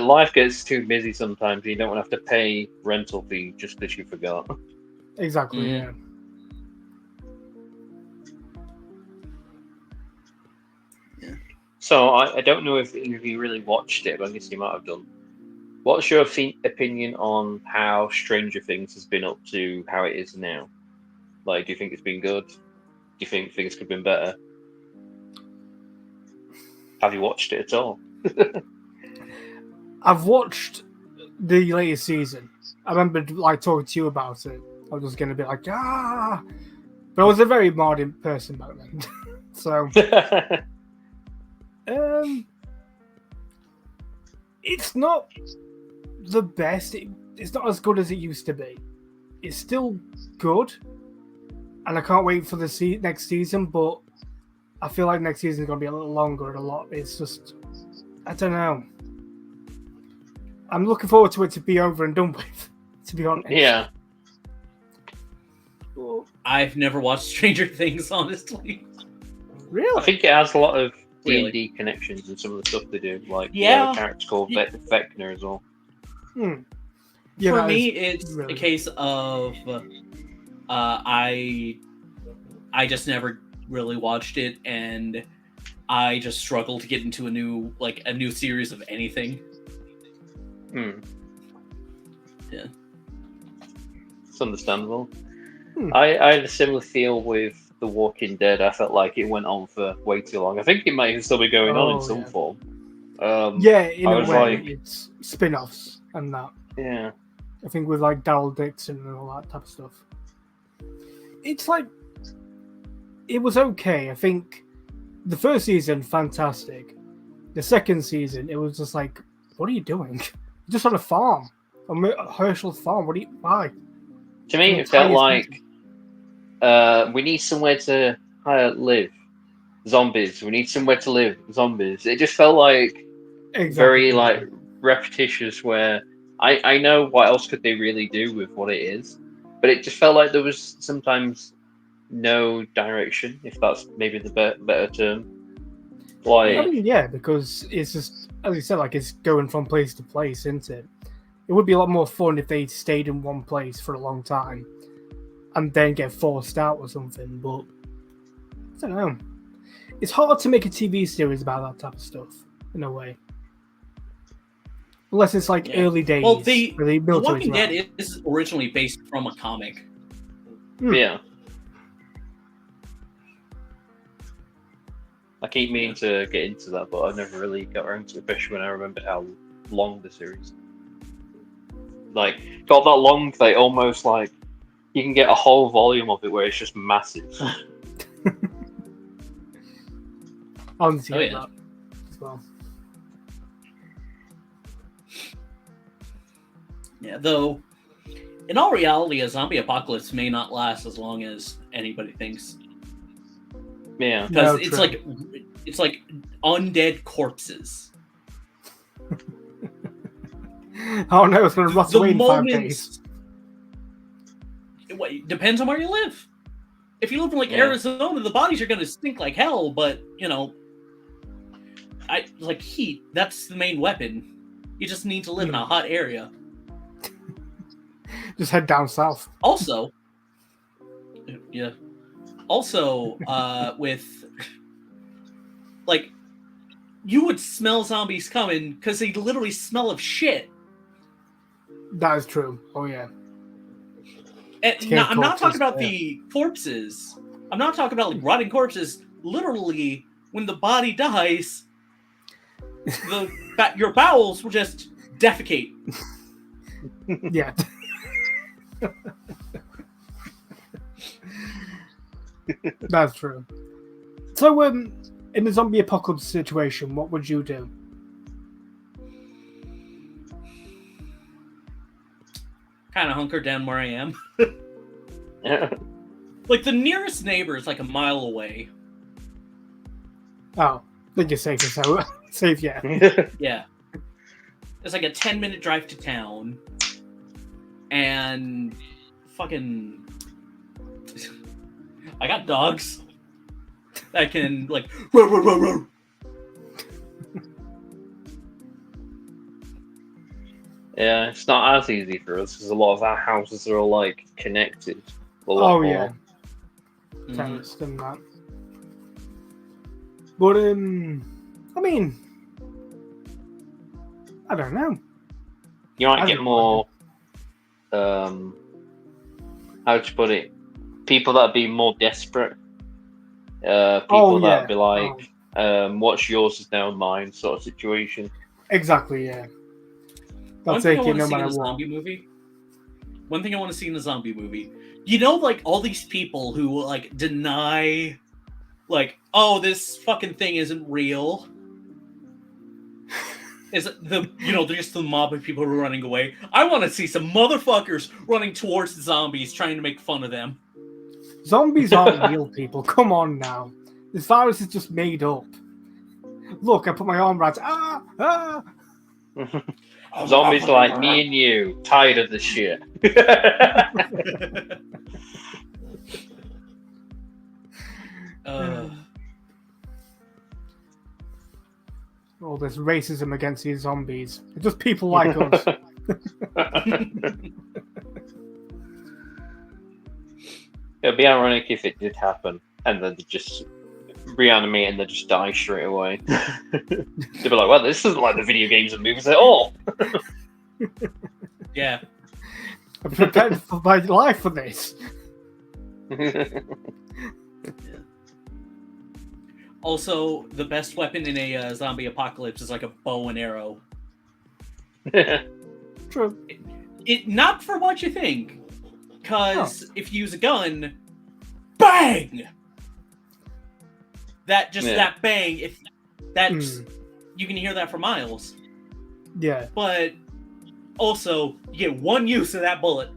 life gets too busy sometimes. You don't want to have to pay rental fee just because you forgot. Exactly. Yeah. So I don't know if you really watched it, but I guess you might have done. What's your opinion on how Stranger Things has been up to how it is now? Like, do you think it's been good? Do you think things could have been better? Have you watched it at all? I've watched the latest season. I remember like talking to you about it. I was just gonna be like, but I was a very modern person back then. So it's not the best. It's not as good as it used to be. It's still good, and I can't wait for the next season. But I feel like next season is going to be a little longer and a lot. It's just, I don't know. I'm looking forward to it to be over and done with, to be honest. Yeah. I've never watched Stranger Things, honestly. Really? I think it has a lot of Really? D&D connections and some of the stuff they do. Like, Yeah. they have a character called Vecna as well. Yeah, For that me, is it's really a case of I just never really watched it, and I just struggle to get into a new series of anything. Yeah. It's understandable. I had a similar feel with The Walking Dead. I felt like it went on for way too long. I think it might still be going on in some form. In I a was way, like- it's spin-offs and that. Yeah. I think with like Daryl Dixon and all that type of stuff. It's like, it was okay. I think the first season, fantastic. The second season, it was just like, what are you doing? You're just on a farm, a Herschel farm. Why? To me, it felt like we need somewhere to live. Zombies. We need somewhere to live. Zombies. It just felt like very like repetitious. Where I know what else could they really do with what it is, but it just felt like there was sometimes no direction. If that's maybe the better term. Like, I mean, yeah, because it's just, as you said, like it's going from place to place, isn't it? It would be a lot more fun if they stayed in one place for a long time and then get forced out or something, but I don't know. It's hard to make a TV series about that type of stuff, in a way. Unless it's like early days. Well, The where the Walking Dead is originally based from a comic. yeah. I keep meaning to get into that, but I never really got around to it, especially when I remember how long the series. Like, got that long that almost like you can get a whole volume of it where it's just massive. I'll see that as well. Yeah, though, in all reality, a zombie apocalypse may not last as long as anybody thinks. Yeah, because it's like undead corpses. Oh no, it's going to rot away in 5 days. It depends on where you live. If you live in like Arizona, the bodies are going to stink like hell. But like heat. That's the main weapon. You just need to live in a hot area. Just head down south. Also, with like, you would smell zombies coming because they literally smell of shit. That is true. Oh yeah. And I'm not talking about the corpses. I'm not talking about like rotting corpses. Literally, when the body dies, your bowels will just defecate. Yeah. That's true. So, in the zombie apocalypse situation, what would you do? Kind of hunker down where I am. yeah. Like, the nearest neighbor is like a mile away. Oh, then you're safe. So safe, yeah. Yeah. It's like a 10-minute drive to town. And fucking... I got dogs that can, like... Row, row, row, row. Yeah, it's not as easy for us because a lot of our houses are all like connected. Oh yeah, Mm-hmm. terrorist and that. But I mean, I don't know. You might get more. How to put it? People that'd be more desperate. People that'd be like, "What's yours is now mine," sort of situation. Exactly. Yeah. They'll One thing take I it want no to see in matter a what. zombie movie. One thing I want to see in a zombie movie. You know, like all these people who like deny, like, oh, this fucking thing isn't real. Is they're just the mob of people who are running away. I want to see some motherfuckers running towards the zombies, trying to make fun of them. Zombies aren't real people. Come on now. This virus is just made up. Look, I put my arm around. Zombies are like me and you, tired of this shit. All this racism against these zombies. It's just people like us. It'd be ironic if it did happen and then they just reanimate and they just die straight away. They'd be like, well, this isn't like the video games and movies at all. Yeah. I'm prepared for my life for this. Also, the best weapon in a zombie apocalypse is like a bow and arrow. True. It not for what you think, because if you use a gun, bang. That bang. If that's you can hear that for miles. Yeah. But also, you get one use of that bullet.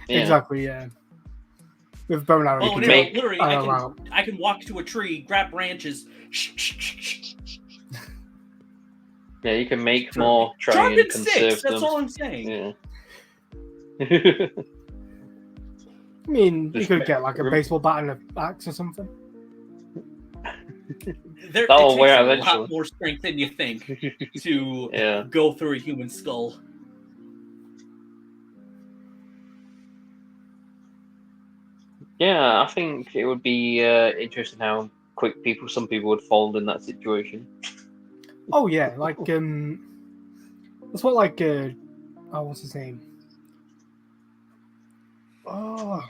Yeah. Exactly. Yeah. With bow and arrow, Oh, you no, can literally, I can walk to a tree, grab branches. Yeah, you can make more, try Sharpen and conserve sticks. them. That's all I'm saying. Yeah. I mean, you Just could get like a baseball bat and an axe or something. It That'll takes wear a eventually. lot more strength than you think to Yeah. go through a human skull. Yeah, I think it would be interesting how quick some people would fold in that situation. Oh yeah, like that's what like what's his name? Oh,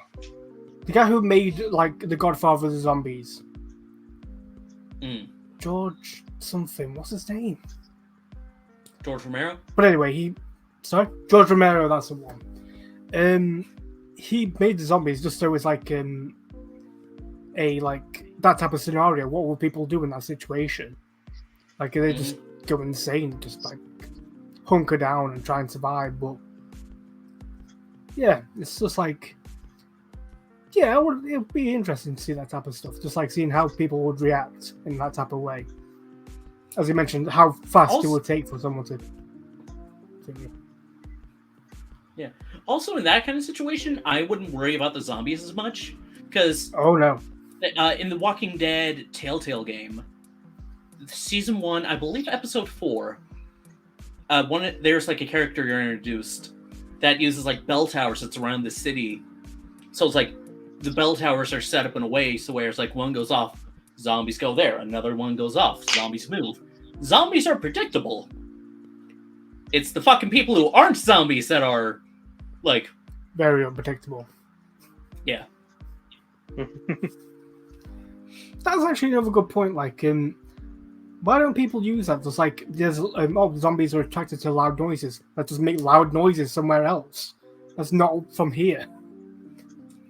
the guy who made like The Godfather of the Zombies. George something. What's his name? George Romero? But anyway, George Romero. That's the one. He made the zombies just so it's like a like that type of scenario. What would people do in that situation? Like they just go insane, just like hunker down and try and survive. But yeah, it's just like it would be interesting to see that type of stuff. Just like seeing how people would react in that type of way. As you mentioned, how fast it would take for someone to Yeah. Also, in that kind of situation, I wouldn't worry about the zombies as much because oh no, in the Walking Dead Telltale game, season 1, I believe episode 4, there's like a character you're introduced that uses like bell towers that's around the city. So it's like the bell towers are set up in a way so where it's like one goes off, zombies go there, another one goes off, zombies move. Zombies are predictable. It's the fucking people who aren't zombies that are like very unpredictable. Yeah. That's actually another good point. Like, why don't people use that? Just like there's zombies are attracted to loud noises. Let's just make loud noises somewhere else. That's not from here.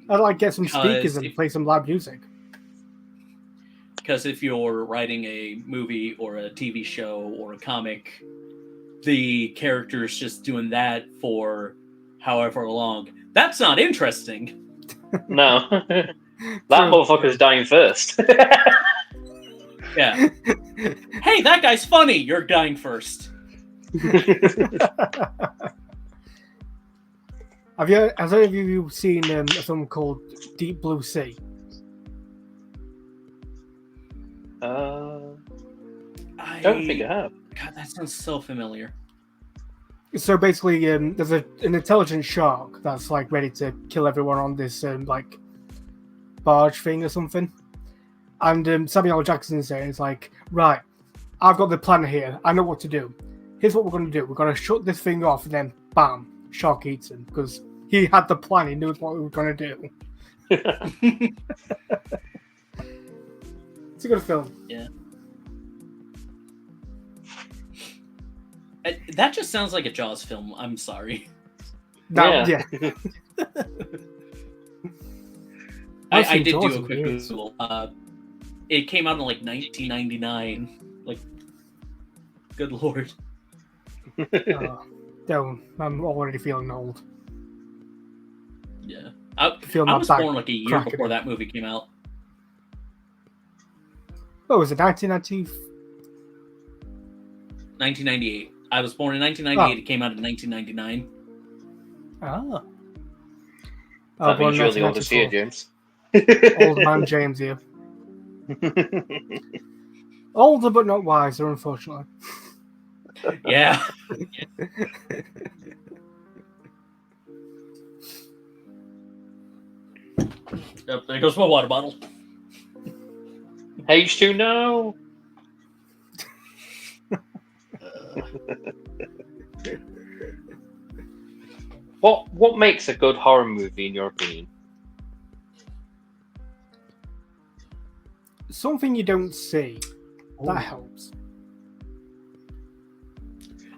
I'd like get some speakers and play some loud music. Because if you're writing a movie or a TV show or a comic, the character's just doing that for however long. That's not interesting. No. That motherfucker's dying first. Yeah. Hey, that guy's funny. You're dying first. Has any of you seen a film called Deep Blue Sea? I don't think I have. God, that sounds so familiar. So basically, there's an intelligent shark that's like ready to kill everyone on this like barge thing or something. And Samuel L. Jackson saying, it's like, right, I've got the plan here. I know what to do. Here's what we're going to do. We're going to shut this thing off and then, bam, shark eats him. Because he had the plan. He knew what we were going to do. It's a good film. Yeah. That just sounds like a Jaws film. I'm sorry. Yeah. I did do a quick Google. It came out in like 1999. Like, good lord. I'm already feeling old. Yeah. I was born like a year before that movie came out. What was it, 1990? 1998. I was born in 1998. It came out in 1999. Ah. That means you're the oldest here, James. Old man James here. Older but not wiser, unfortunately. Yeah. Yep, there goes my water bottle. H2, no. What makes a good horror movie in your opinion? Something you don't see. That helps.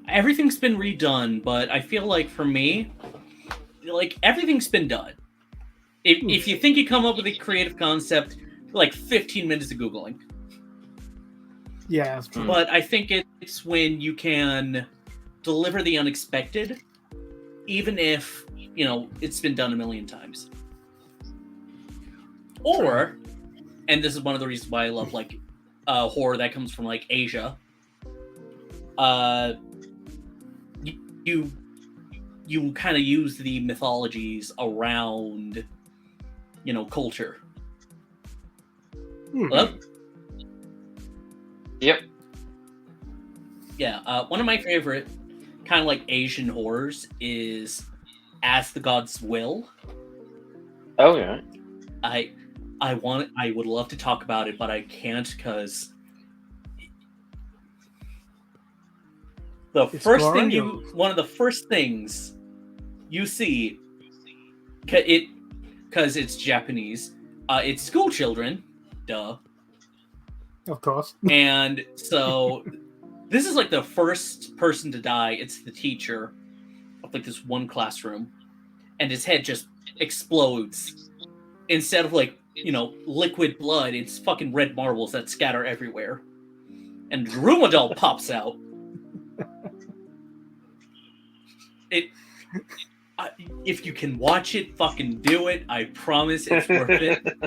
Everything's been redone, but I feel like for me, like everything's been done. If you think you come up with a creative concept, like 15 minutes of Googling. Yeah, that's true. But I think it's when you can deliver the unexpected, even if, it's been done a million times. Or, and this is one of the reasons why I love, like, horror that comes from, like, Asia. You kind of use the mythologies around, culture. Hello? Yep. Yeah, one of my favorite kind of like Asian horrors is As the Gods Will. Oh yeah. I would love to talk about it, but I can't because one of the first things you see, because it's Japanese, it's school children, duh. Of course. And so this is like the first person to die. It's the teacher of like this one classroom, and his head just explodes. Instead of like, liquid blood, it's fucking red marbles that scatter everywhere. And Rumadal pops out. If you can watch it, fucking do it. I promise it's worth it.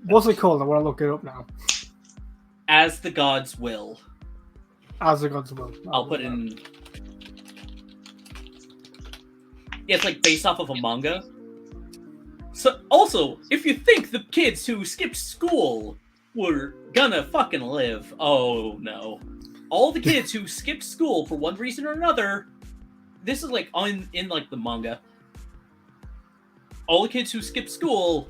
What's it called? I want to look it up now. As the Gods Will. As the Gods Will. I'll put in. Yeah, it's like based off of a manga. So, also, if you think the kids who skipped school were gonna fucking live, oh no. All the kids who skipped school for one reason or another, this is like in like the manga. All the kids who skipped school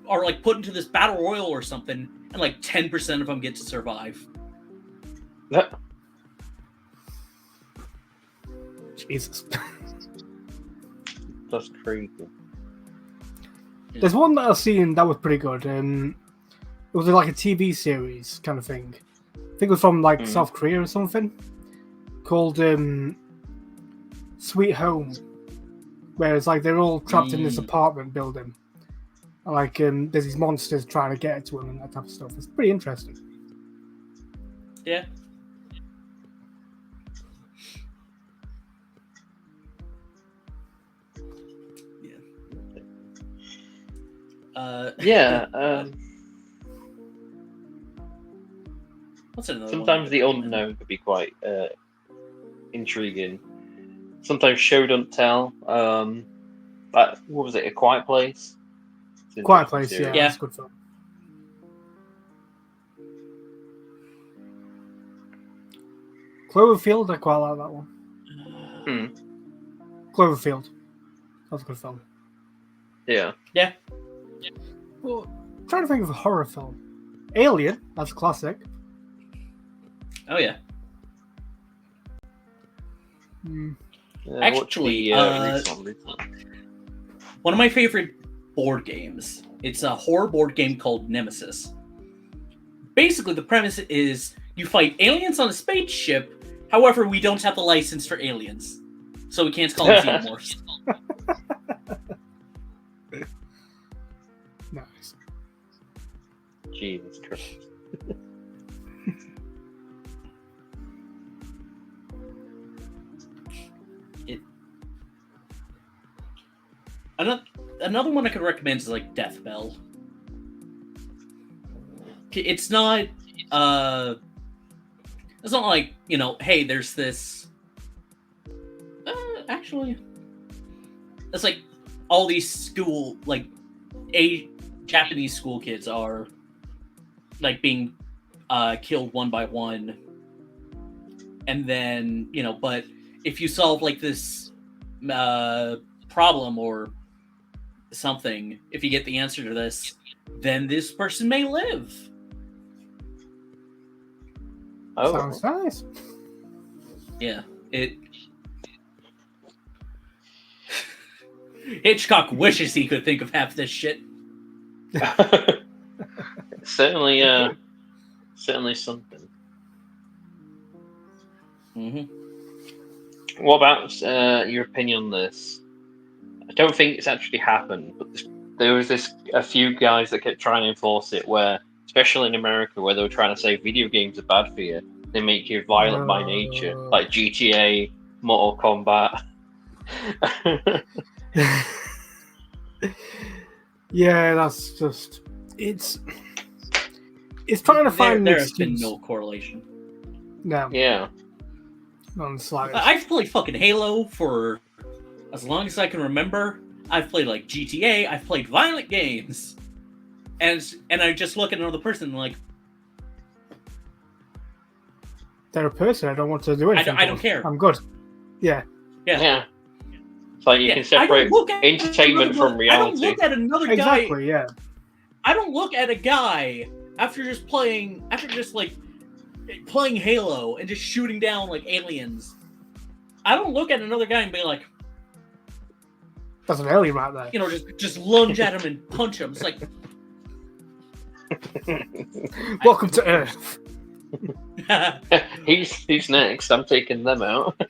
are like put into this battle royal or something, and like 10% of them get to survive. Jesus. That's crazy. There's one that I've seen that was pretty good. It was like a TV series kind of thing. I think it was from like South Korea or something. Called Sweet Home. Where it's like they're all trapped in this apartment building. And like there's these monsters trying to get to them and that type of stuff. It's pretty interesting. Yeah. What's another sometimes one? The unknown could be quite intriguing. Sometimes show don't tell. What was it? A Quiet Place. Quiet Place, yeah, yeah. That's good film. Cloverfield, I quite like that one. Cloverfield. That's a good film. Yeah. Yeah. Well, I'm trying to think of a horror film. Alien, that's a classic. Oh yeah. Actually, one of my favorite board games. It's a horror board game called Nemesis. Basically, the premise is you fight aliens on a spaceship. However, we don't have the license for aliens, so we can't call them xenomorphs. Nice. Jesus Christ. Another one I could recommend is like Death Bell. It's not like, hey, there's this actually it's like all these school like Japanese school kids are like being killed one by one, and then but if you solve like this problem or something, if you get the answer to this, then this person may live. Oh, Sounds nice. Yeah, Hitchcock wishes he could think of half this shit. certainly something. Mm-hmm. What about your opinion on this? I don't think it's actually happened, but there was a few guys that kept trying to enforce it, where, especially in America, where they were trying to say video games are bad for you. They make you violent by nature, like GTA, Mortal Kombat. Yeah, that's just it's trying to find there an has been excuse. no correlation. No, Yeah. not in the slightest. I've played fucking Halo for as long as I can remember. I've played like GTA. I've played violent games, and I just look at another person like, They're a person. I don't want to do anything. I don't care. I'm good. Yeah. Yeah. It's like you can separate entertainment from reality. I don't look at another guy. Exactly. Yeah. I don't look at a guy after just playing Halo and just shooting down like aliens. I don't look at another guy and be like, That's an alien right there. you know, just lunge at him and punch him. It's like, Welcome to Earth. He's next. I'm taking them out.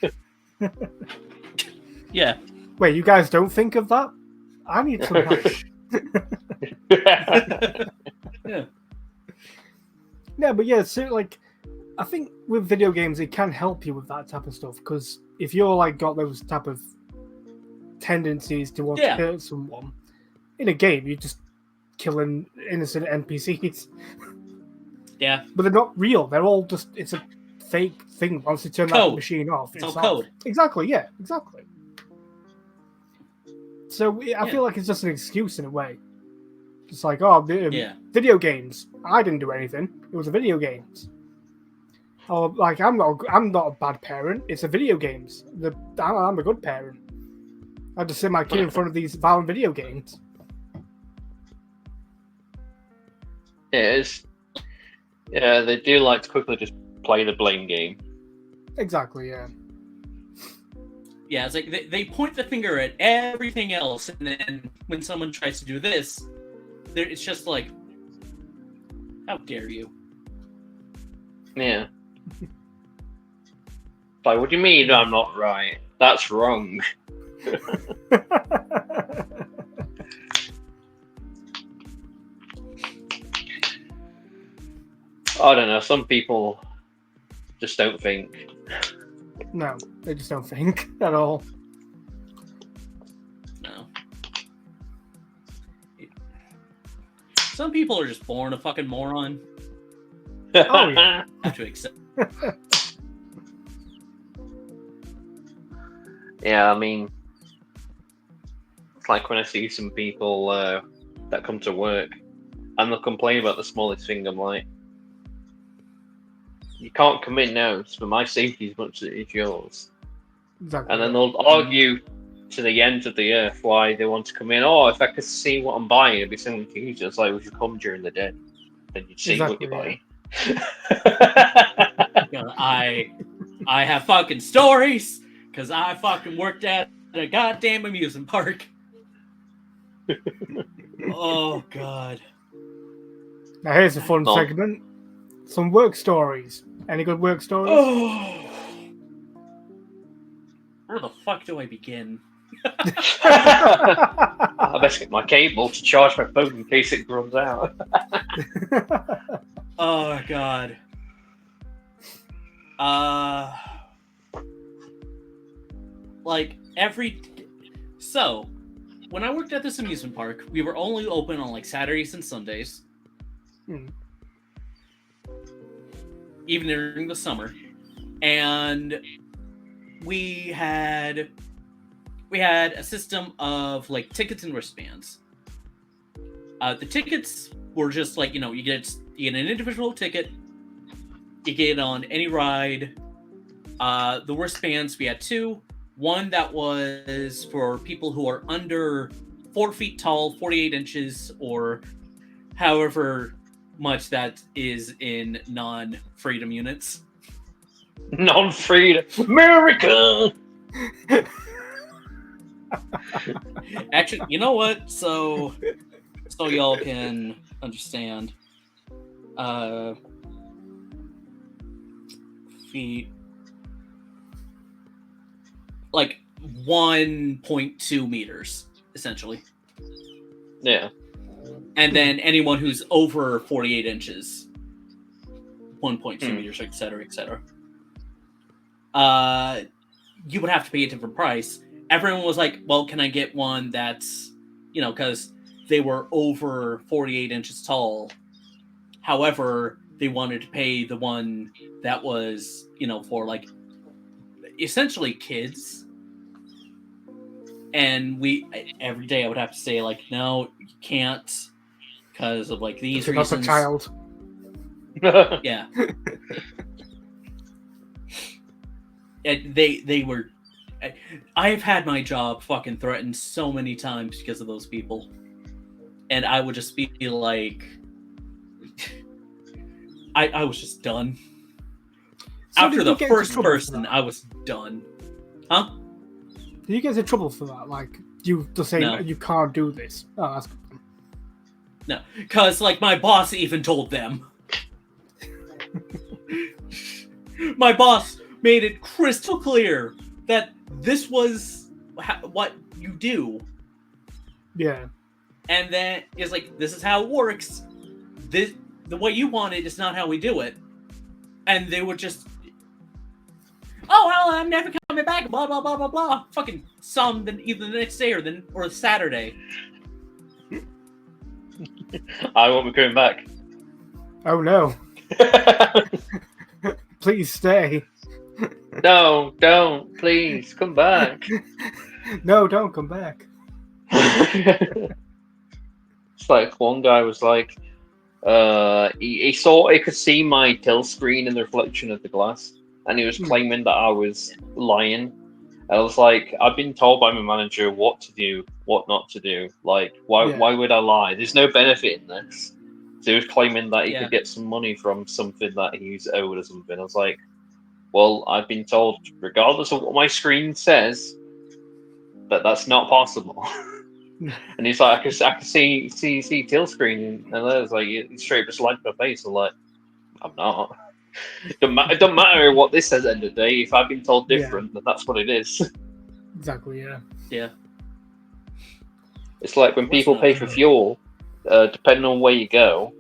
yeah. Wait, you guys don't think of that? I need some help. Yeah. Yeah, but yeah, so like, I think with video games, it can help you with that type of stuff, because if you're like got those type of tendencies to want to hurt someone in a game, you're just killing innocent NPCs. Yeah. But they're not real. They're all just, it's a fake thing. Once you turn that machine off, it's all code. Exactly, yeah, exactly. So I feel like it's just an excuse in a way. It's like, video games. I didn't do anything. It was a video games. Or like, I'm not a bad parent. It's a video games. I'm a good parent. I just sit my kid in front of these violent video games. Yeah, they do like to quickly just play the blame game. Exactly, yeah. Yeah, it's like they point the finger at everything else, and then when someone tries to do this, it's just like, how dare you? Yeah. Like, what do you mean I'm not right? That's wrong. I don't know. Some people just don't think. No, they just don't think at all. No. Some people are just born a fucking moron. Oh, yeah. I have to accept. Yeah, I mean, it's like when I see some people that come to work and they'll complain about the smallest thing. I'm like, you can't come in now. It's for my safety as much as it is yours. Exactly. And then they'll argue to the ends of the earth why they want to come in. Oh, if I could see what I'm buying, it'd be something to you. Just like, would you come during the day? Then you'd see what you're buying. You know, I have fucking stories because I fucking worked at a goddamn amusement park. Oh god. Now here's a fun segment. Some work stories. Any good work stories? Oh. Where the fuck do I begin? I best get my cable to charge my phone in case it runs out. Oh god. So when I worked at this amusement park, we were only open on like Saturdays and Sundays. Even during the summer. And we had a system of like tickets and wristbands. The tickets were just like, you get an individual ticket, you get on any ride. The wristbands, we had two. One that was for people who are under 4 feet tall, 48 inches, or however much that is in non-freedom units. Non-freedom. America! Actually, you know what? So y'all can understand. Feet. Like 1.2 meters, essentially. Yeah. And then anyone who's over 48 inches, 1.2 meters, et cetera, et cetera. You would have to pay a different price. Everyone was like, well, can I get one that's, because they were over 48 inches tall. However, they wanted to pay the one that was, for like essentially kids. And every day I would have to say like, no, you can't because of like these reasons. Not a child. Yeah. And they were. I've had my job fucking threatened so many times because of those people, and I would just be like, I was just done. So After the first person, I was done. Huh? Did you get in trouble for that? Like, you just saying No. You can't do this? Oh, that's good. No, because like my boss even told them. My boss made it crystal clear that this was what you do. Yeah. And then it's like, this is how it works. The way you want it is not how we do it. And they would just, oh, well, I'm never coming back, blah, blah, blah, blah, blah. Fucking some either the next day or Saturday. I won't be coming back. Oh, no. Please stay. No, don't. Please, come back. No, don't come back. It's like one guy was like, he could see my till screen in the reflection of the glass, and he was claiming that I was lying. And I was like, I've been told by my manager what to do, what not to do. Like, why would I lie? There's no benefit in this. So he was claiming that he could get some money from something that he's owed or something. I was like, well, I've been told, regardless of what my screen says, that that's not possible. And he's like, I can see till screen, and I was like, he straight just slapped my face. I'm like, I'm not. It don't matter what this says at the end of the day. If I've been told different, then that's what it is. Exactly. Yeah. Yeah. It's like when people pay for fuel, depending on where you go,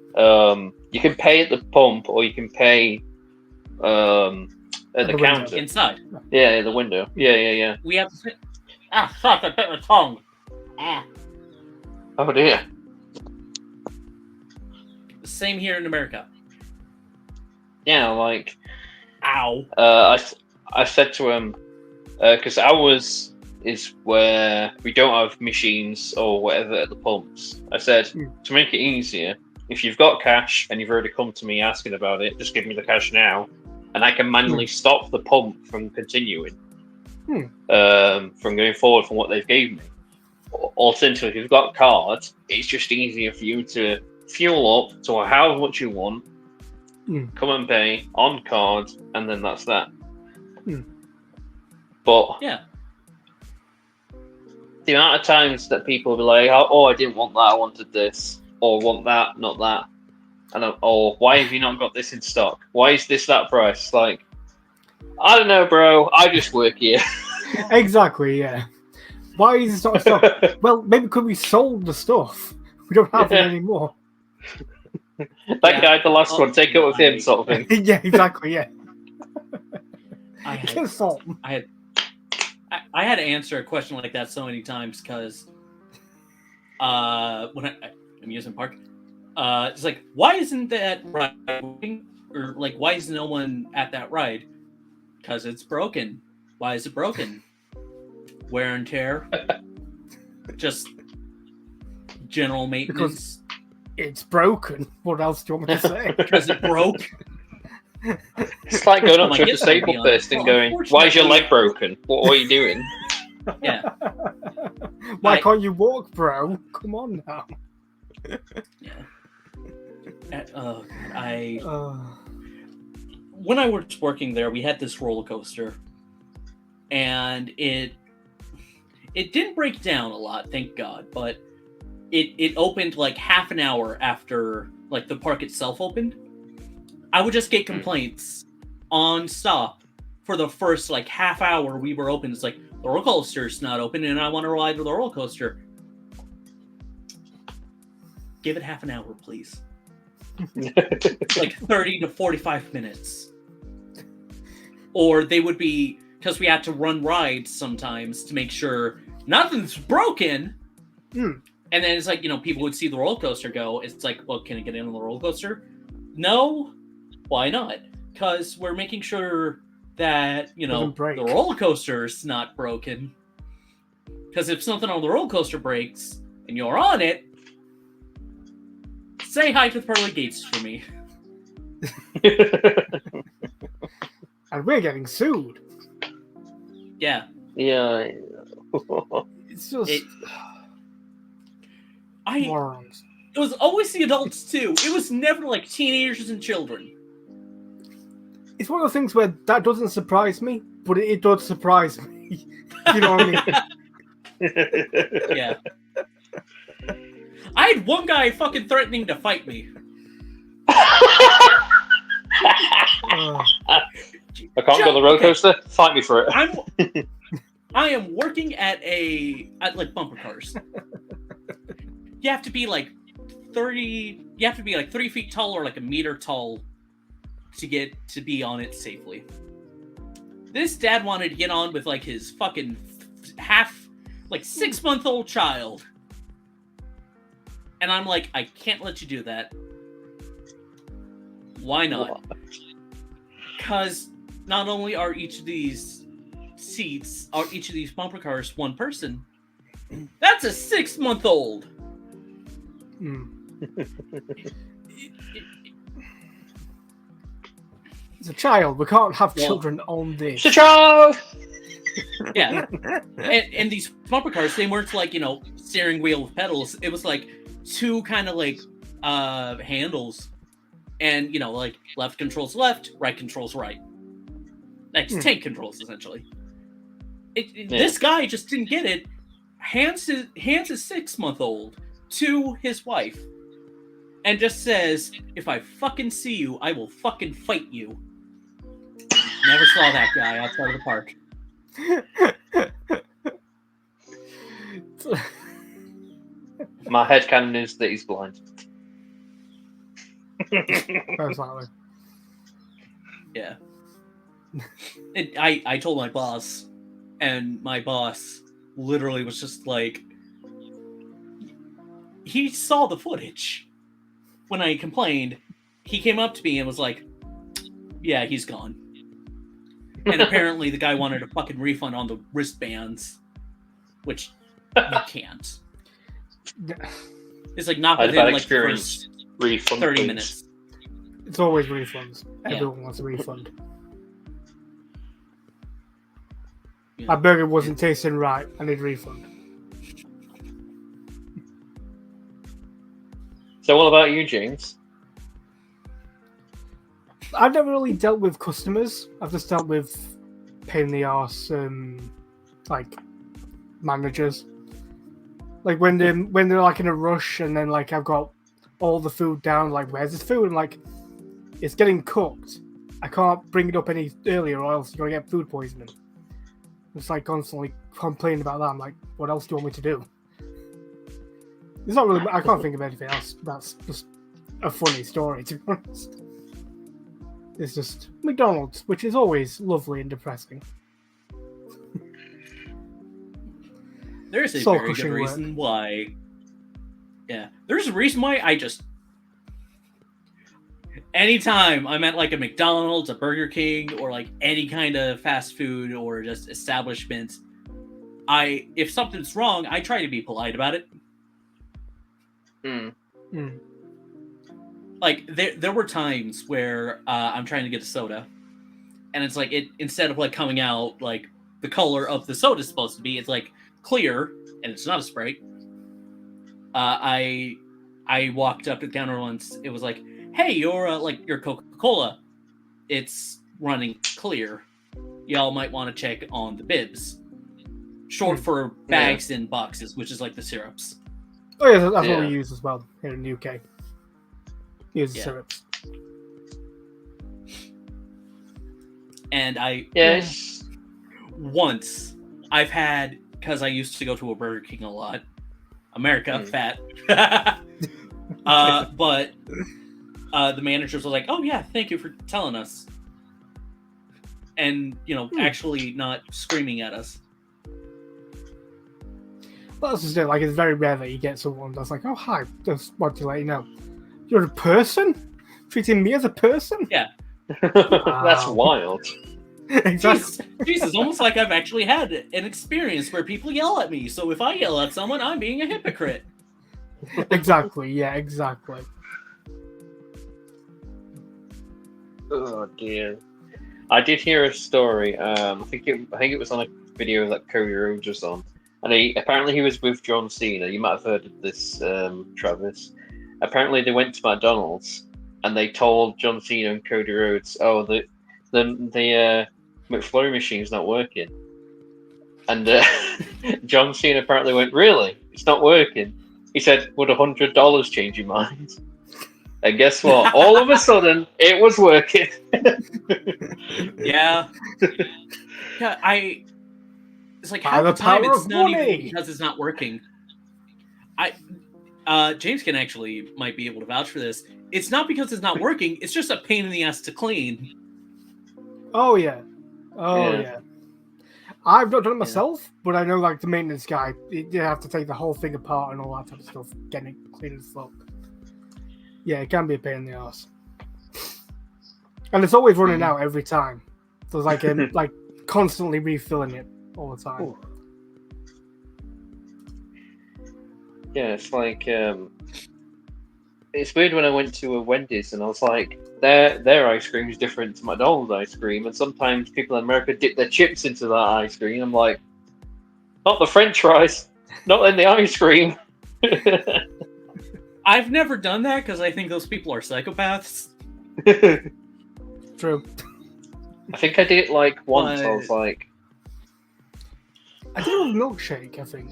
you can pay at the pump or you can pay at the counter. Inside. Yeah, the window. Yeah. We have to sit. Fuck, I bit my tongue. Oh dear. Same here in America. Yeah, like, ow. I said to him, because ours is where we don't have machines or whatever at the pumps. I said, to make it easier, if you've got cash and you've already come to me asking about it, just give me the cash now, and I can manually stop the pump from continuing, from going forward from what they've gave me. Alternatively, if you've got cards, it's just easier for you to fuel up to however much you want, come and pay on card, and then that's that. But yeah, the amount of times that people will be like, oh, I didn't want that, I wanted this, or want that, not that, and or why have you not got this in stock? Why is this that price? Like, I don't know, bro. I just work here. Exactly. Yeah. Why is this not stock? Well, maybe because we sold the stuff. We don't have it anymore. That guy, the last one, take it with him, sort of thing. Yeah, exactly. Yeah. I had to answer a question like that so many times because when I'm amusement park, it's like, why isn't that ride working? Or like, why is no one at that ride? Because it's broken. Why is it broken? Wear and tear. Just general maintenance. Because it's broken. What else do you want me to say? Because it broke. It's like going up to a disabled person and going, why is your leg broken? What are you doing? Yeah. Why can't you walk, bro? Come on now. Yeah. Oh, God. When I was working there, we had this roller coaster, and it didn't break down a lot, thank God, but it opened like half an hour after like the park itself opened. I would just get complaints on stop for the first like half hour we were open. It's like, the roller coaster's not open and I want to ride with the roller coaster. Give it half an hour, please. Like 30 to 45 minutes. Or they would be, because we had to run rides sometimes to make sure nothing's broken. And then it's like, people would see the roller coaster go. It's like, well, can I get in on the roller coaster? No. Why not? Because we're making sure that, the roller coaster's not broken. Because if something on the roller coaster breaks and you're on it, say hi to the pearly gates for me. And we're getting sued. Yeah. Yeah. It's just... morons. It was always the adults, too. It was never like teenagers and children. It's one of those things where that doesn't surprise me, but it does surprise me. You know what I mean? Yeah. I had one guy fucking threatening to fight me. I can't go on the roller coaster. Fight me for it. I am working at like bumper cars. You have to be like 30. You have to be like 3 feet tall or like a meter tall to get to be on it safely. This dad wanted to get on with like his fucking 6-month-old child. And I'm like, I can't let you do that. Why not? Because not only are each of these bumper cars one person, that's a 6-month-old. It's a child. We can't have children on this. It's a child! Yeah. And these bumper cars, they weren't like, steering wheel with pedals. It was like 2 kind of like handles. And, like left controls left, right controls right. Like tank controls, essentially. This guy just didn't get it. Hands his 6-month-old to his wife. And just says, if I fucking see you, I will fucking fight you. Never saw that guy outside of the park. My headcanon is that he's blind. Yeah. I told my boss, and my boss literally was just like, he saw the footage. When I complained, he came up to me and was like, yeah, he's gone. And apparently the guy wanted a fucking refund on the wristbands, which you can't. It's like not within like the first 30 minutes. It's always refunds. Everyone wants a refund. Yeah. My burger wasn't tasting right. I need a refund. So what about you, James? I've never really dealt with customers. I've just dealt with pain in the arse, like managers. Like when they're like in a rush, and then like I've got all the food down. Like, where's this food? And like, it's getting cooked. I can't bring it up any earlier, or else you're gonna get food poisoning. It's like constantly complaining about that. I'm like, what else do you want me to do? It's not really. I can't think of anything else. That's just a funny story, to be honest. It's just McDonald's, which is always lovely and depressing. There's a very good reason why. Yeah, there's a reason why I just. Anytime I'm at like a McDonald's, a Burger King, or like any kind of fast food or just establishment, if something's wrong, I try to be polite about it. Like there were times where I'm trying to get a soda, and it's like instead of like coming out like the color of the soda is supposed to be. It's like clear, and it's not a Sprite. I walked up to the counter once. It was like, "Hey, your Coca-Cola, it's running clear. Y'all might want to check on the bibs." Short for bags and boxes, which is like the syrups. Oh yeah, that's what we use as well here in the UK. Use syrups. And once I've had, because I used to go to a Burger King a lot. America, fat. But the managers were like, "Oh yeah, thank you for telling us," and actually not screaming at us. Well, that's just it. Like, it's very rare that you get someone that's like, "Oh hi, just want to let you know, you're a person, treating me as a person." Yeah, that's wild. Exactly. Jesus, almost like I've actually had an experience where people yell at me. So if I yell at someone, I'm being a hypocrite. Exactly. Yeah. Exactly. Oh dear. I did hear a story. I think it was on a video that Cody Rhodes was on, and apparently he was with John Cena. You might have heard of this, Travis. Apparently they went to McDonald's and they told John Cena and Cody Rhodes, "Oh, the McFlurry machine's not working." And John Cena apparently went, "Really? It's not working?" He said, "Would $100 change your mind?" And guess what? All of a sudden, it was working. Yeah. It's like, By half the the time power it's of not money. even because it's not working. James might be able to vouch for this. It's not because it's not working. It's just a pain in the ass to clean. Oh yeah. Yeah. I've not done it myself, but I know like the maintenance guy, you have to take the whole thing apart and all that type of stuff, getting it clean as fuck. Yeah, it can be a pain in the ass. And it's always running out every time. So it's like like constantly refilling it all the time. Ooh. Yeah, it's like it's weird when I went to a Wendy's and I was like, their ice cream is different to McDonald's ice cream, and sometimes people in America dip their chips into that ice cream. I'm like, not the French fries, not in the ice cream. I've never done that because I think those people are psychopaths. True. I think I did it like once. I was like, I did it with milkshake, I think.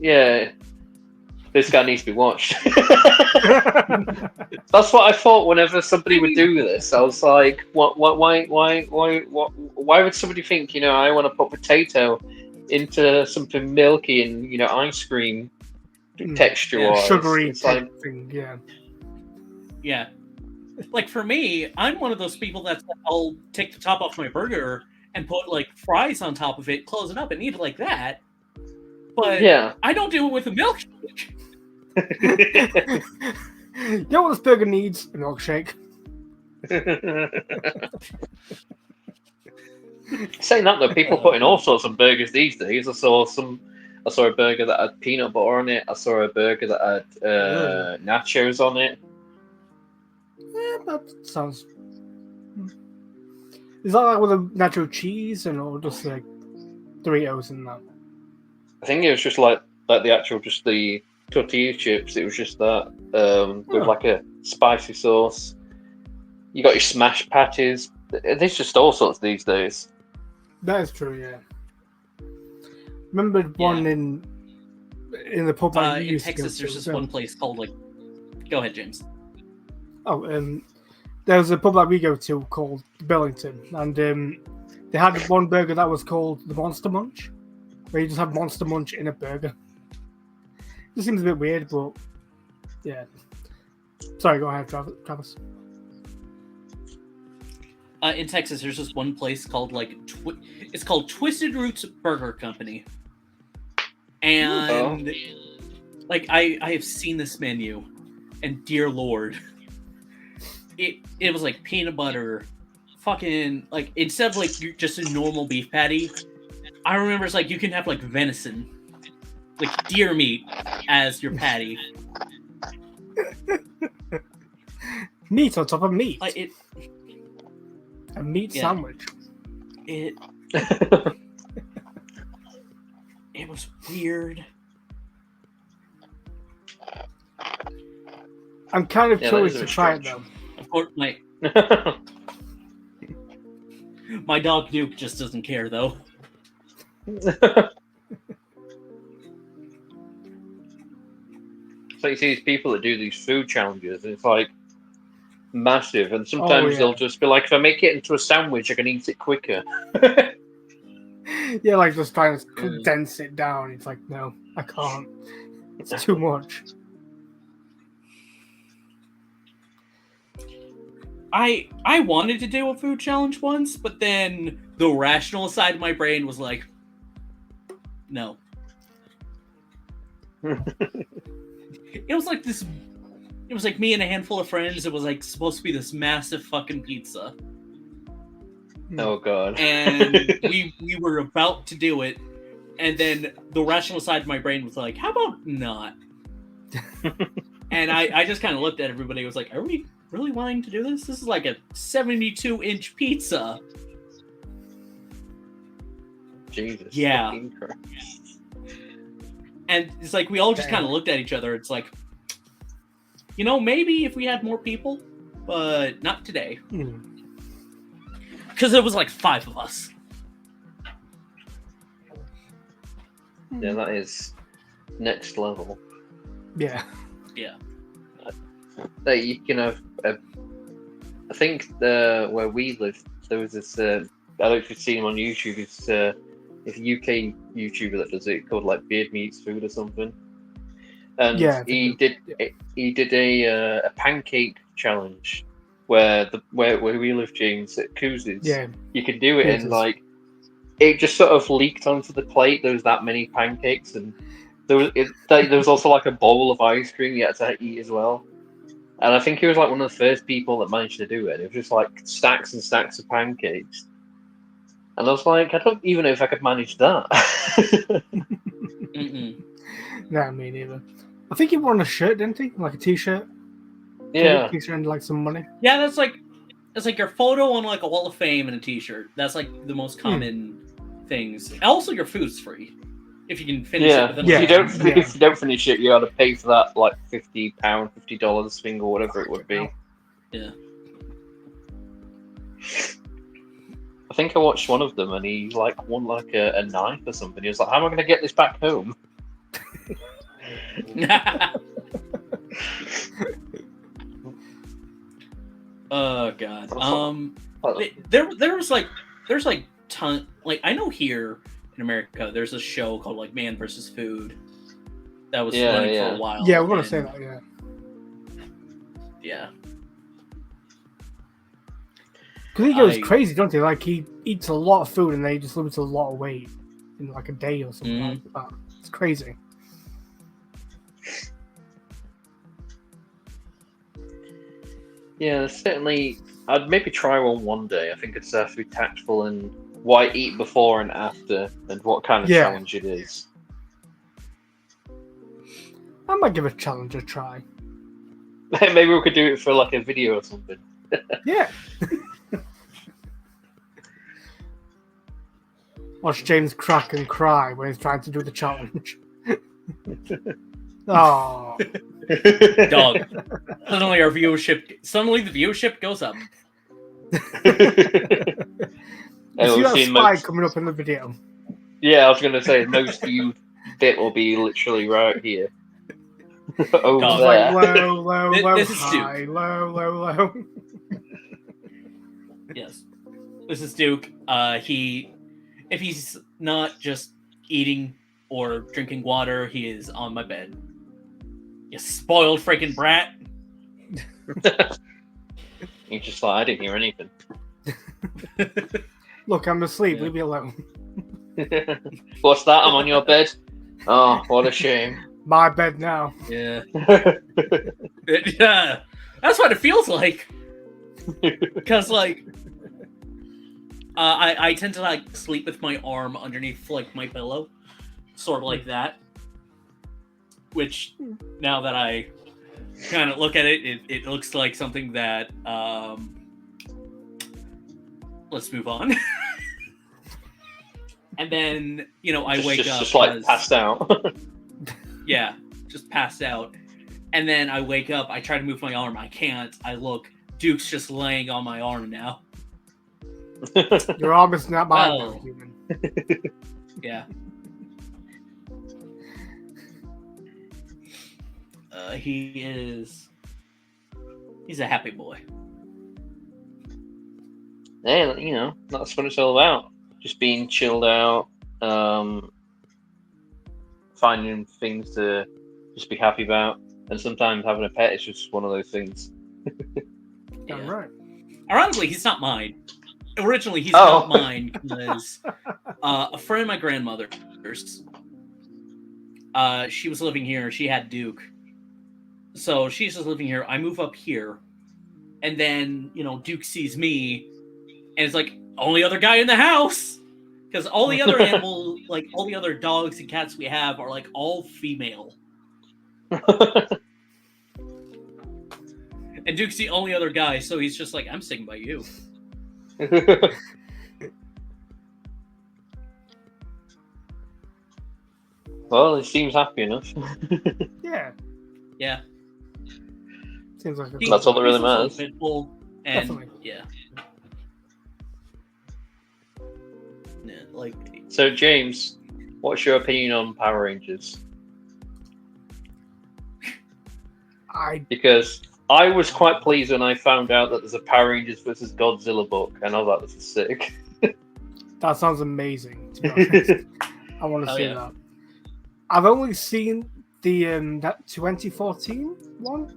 yeah, this guy needs to be watched. That's what I thought whenever somebody would do this. I was like, why would somebody think, I want to put potato into something milky and, ice cream texture-wise? Sugary like, thing, Yeah. Like for me, I'm one of those people that I'll take the top off my burger and put like fries on top of it, close it up, and eat it like that. But I don't do it with a milkshake. You know what this burger needs? A milkshake. Saying that though, people put in all sorts of burgers these days. I saw a burger that had peanut butter on it. I saw a burger that had nachos on it. Yeah, that sounds. Is that like with a nacho cheese or just like Doritos and that? I think it was just like the actual, just the tortilla chips. It was just that with like a spicy sauce. You got your smashed patties. There's just all sorts these days. That is true, yeah. Remember one in the pub that you used Texas, to go to? there's this one place called like. Go ahead, James. Oh, there's a pub that we go to called Billington, and they had one burger that was called the Monster Munch, where you just have Monster Munch in a burger. It just seems a bit weird, but yeah. Sorry, go ahead, Travis. In Texas, there's this one place called it's called Twisted Roots Burger Company, and like I have seen this menu, and dear Lord, it was like peanut butter, fucking like instead of like just a normal beef patty, I remember it's like you can have like venison, like deer meat as your patty. Meat on top of meat. Like a meat sandwich. It was weird. I'm kind of Yeah, curious that to is a try it stretch. though. Of course, my dog Duke just doesn't care though. So you see these people that do these food challenges, and it's like massive, and sometimes yeah. they'll just be like, if I make it into a sandwich, I can eat it quicker. Yeah, like just trying to condense it down. It's like, no, I can't. It's too much. I wanted to do a food challenge once, but then the rational side of my brain was like, no. It was like this. It was like me and a handful of friends. It was like supposed to be this massive fucking pizza, Oh god. and we were about to do it, and then the rational side of my brain was like, how about not? And I just kind of looked at everybody. I was like, are we really wanting to do this? This is like a 72-inch pizza. Jesus. Yeah. fucking Christ. And it's like we all just kind of looked at each other. It's like, you know, maybe if we had more people, but not today. Because there was like 5 of us. Yeah, that is next level. Yeah. Yeah. That you can have. I think where we live, there was this. I don't know if you've seen him on YouTube. It's a UK YouTuber that does it called like Beard Meets Food or something. And Yeah, he did a pancake challenge where we live, James, at Couz's. Yeah. You could do it, and Couz's. like it just sort of leaked onto the plate. There was that many pancakes, and there was also like a bowl of ice cream you had to eat as well. And I think he was like one of the first people that managed to do it. It was just like stacks and stacks of pancakes. And I was like, I don't even know if I could manage that. Nah, me neither. I think he won a shirt, didn't he? Like a t-shirt. Yeah. T-shirt and like some money. Yeah, that's like your photo on like a wall of fame and a t-shirt. That's like the most common things. Also, your food's free if you can finish it. Within If you don't finish it, you got to pay for that like $50 thing or whatever it would be. Yeah. I think I watched one of them, and he like won like a knife or something. He was like, "How am I going to get this back home?" Oh god. There's like ton, like I know here in America there's a show called like Man vs. Food that was running for a while. Yeah, we're gonna say that. Yeah. Yeah. Because he goes crazy, don't he? Like he eats a lot of food and then he just loses a lot of weight in like a day or something like that. It's crazy. Yeah, certainly. I'd maybe try one day. I think it's have to be tactful in what I eat before and after, and what kind of challenge it is. I might give a challenge a try. Maybe we could do it for like a video or something. Yeah. Watch James crack and cry when he's trying to do the challenge. Oh. Dog. Suddenly the viewership goes up. You see that spy coming up in the video? Yeah, I was going to say, most viewed bit will be literally right here. Over there. Like low, this is high, Duke. low. Yes. This is Duke. If he's not just eating or drinking water, he is on my bed. You spoiled freaking brat. He's just like, I didn't hear anything. Look, I'm asleep. Leave me alone. What's that? I'm on your bed? Oh, what a shame. My bed now. Yeah. Yeah. That's what it feels like. Because, like, I tend to, like, sleep with my arm underneath, like, my pillow. Sort of like that. Which, now that I kind of look at it, it looks like something that, let's move on. And then, I wake up. Just like passed out. Yeah, just passed out. And then I wake up, I try to move my arm, I can't. I look, Duke's just laying on my arm now. Your arm is not mine, Well. human. Yeah. He's a happy boy. Hey, that's what it's all about. Just being chilled out, finding things to just be happy about, and sometimes having a pet is just one of those things. Yeah. Right. Ironically, he's not mine. Originally, he's not mine because a friend of my grandmother's, she was living here. She had Duke. So she's just living here. I move up here. And then, Duke sees me and it's like, only other guy in the house. Because all the other animals, like all the other dogs and cats we have are like all female. And Duke's the only other guy. So he's just like, I'm sticking by you. Well, he seems happy enough. Yeah. Yeah. Seems like That's all that really matters. And Definitely. yeah. Yeah, like. So, James, what's your opinion on Power Rangers? Because I was quite pleased when I found out that there's a Power Rangers versus Godzilla book, and I thought this is sick. That sounds amazing, to be honest. I want to see that. I've only seen the that 2014 one,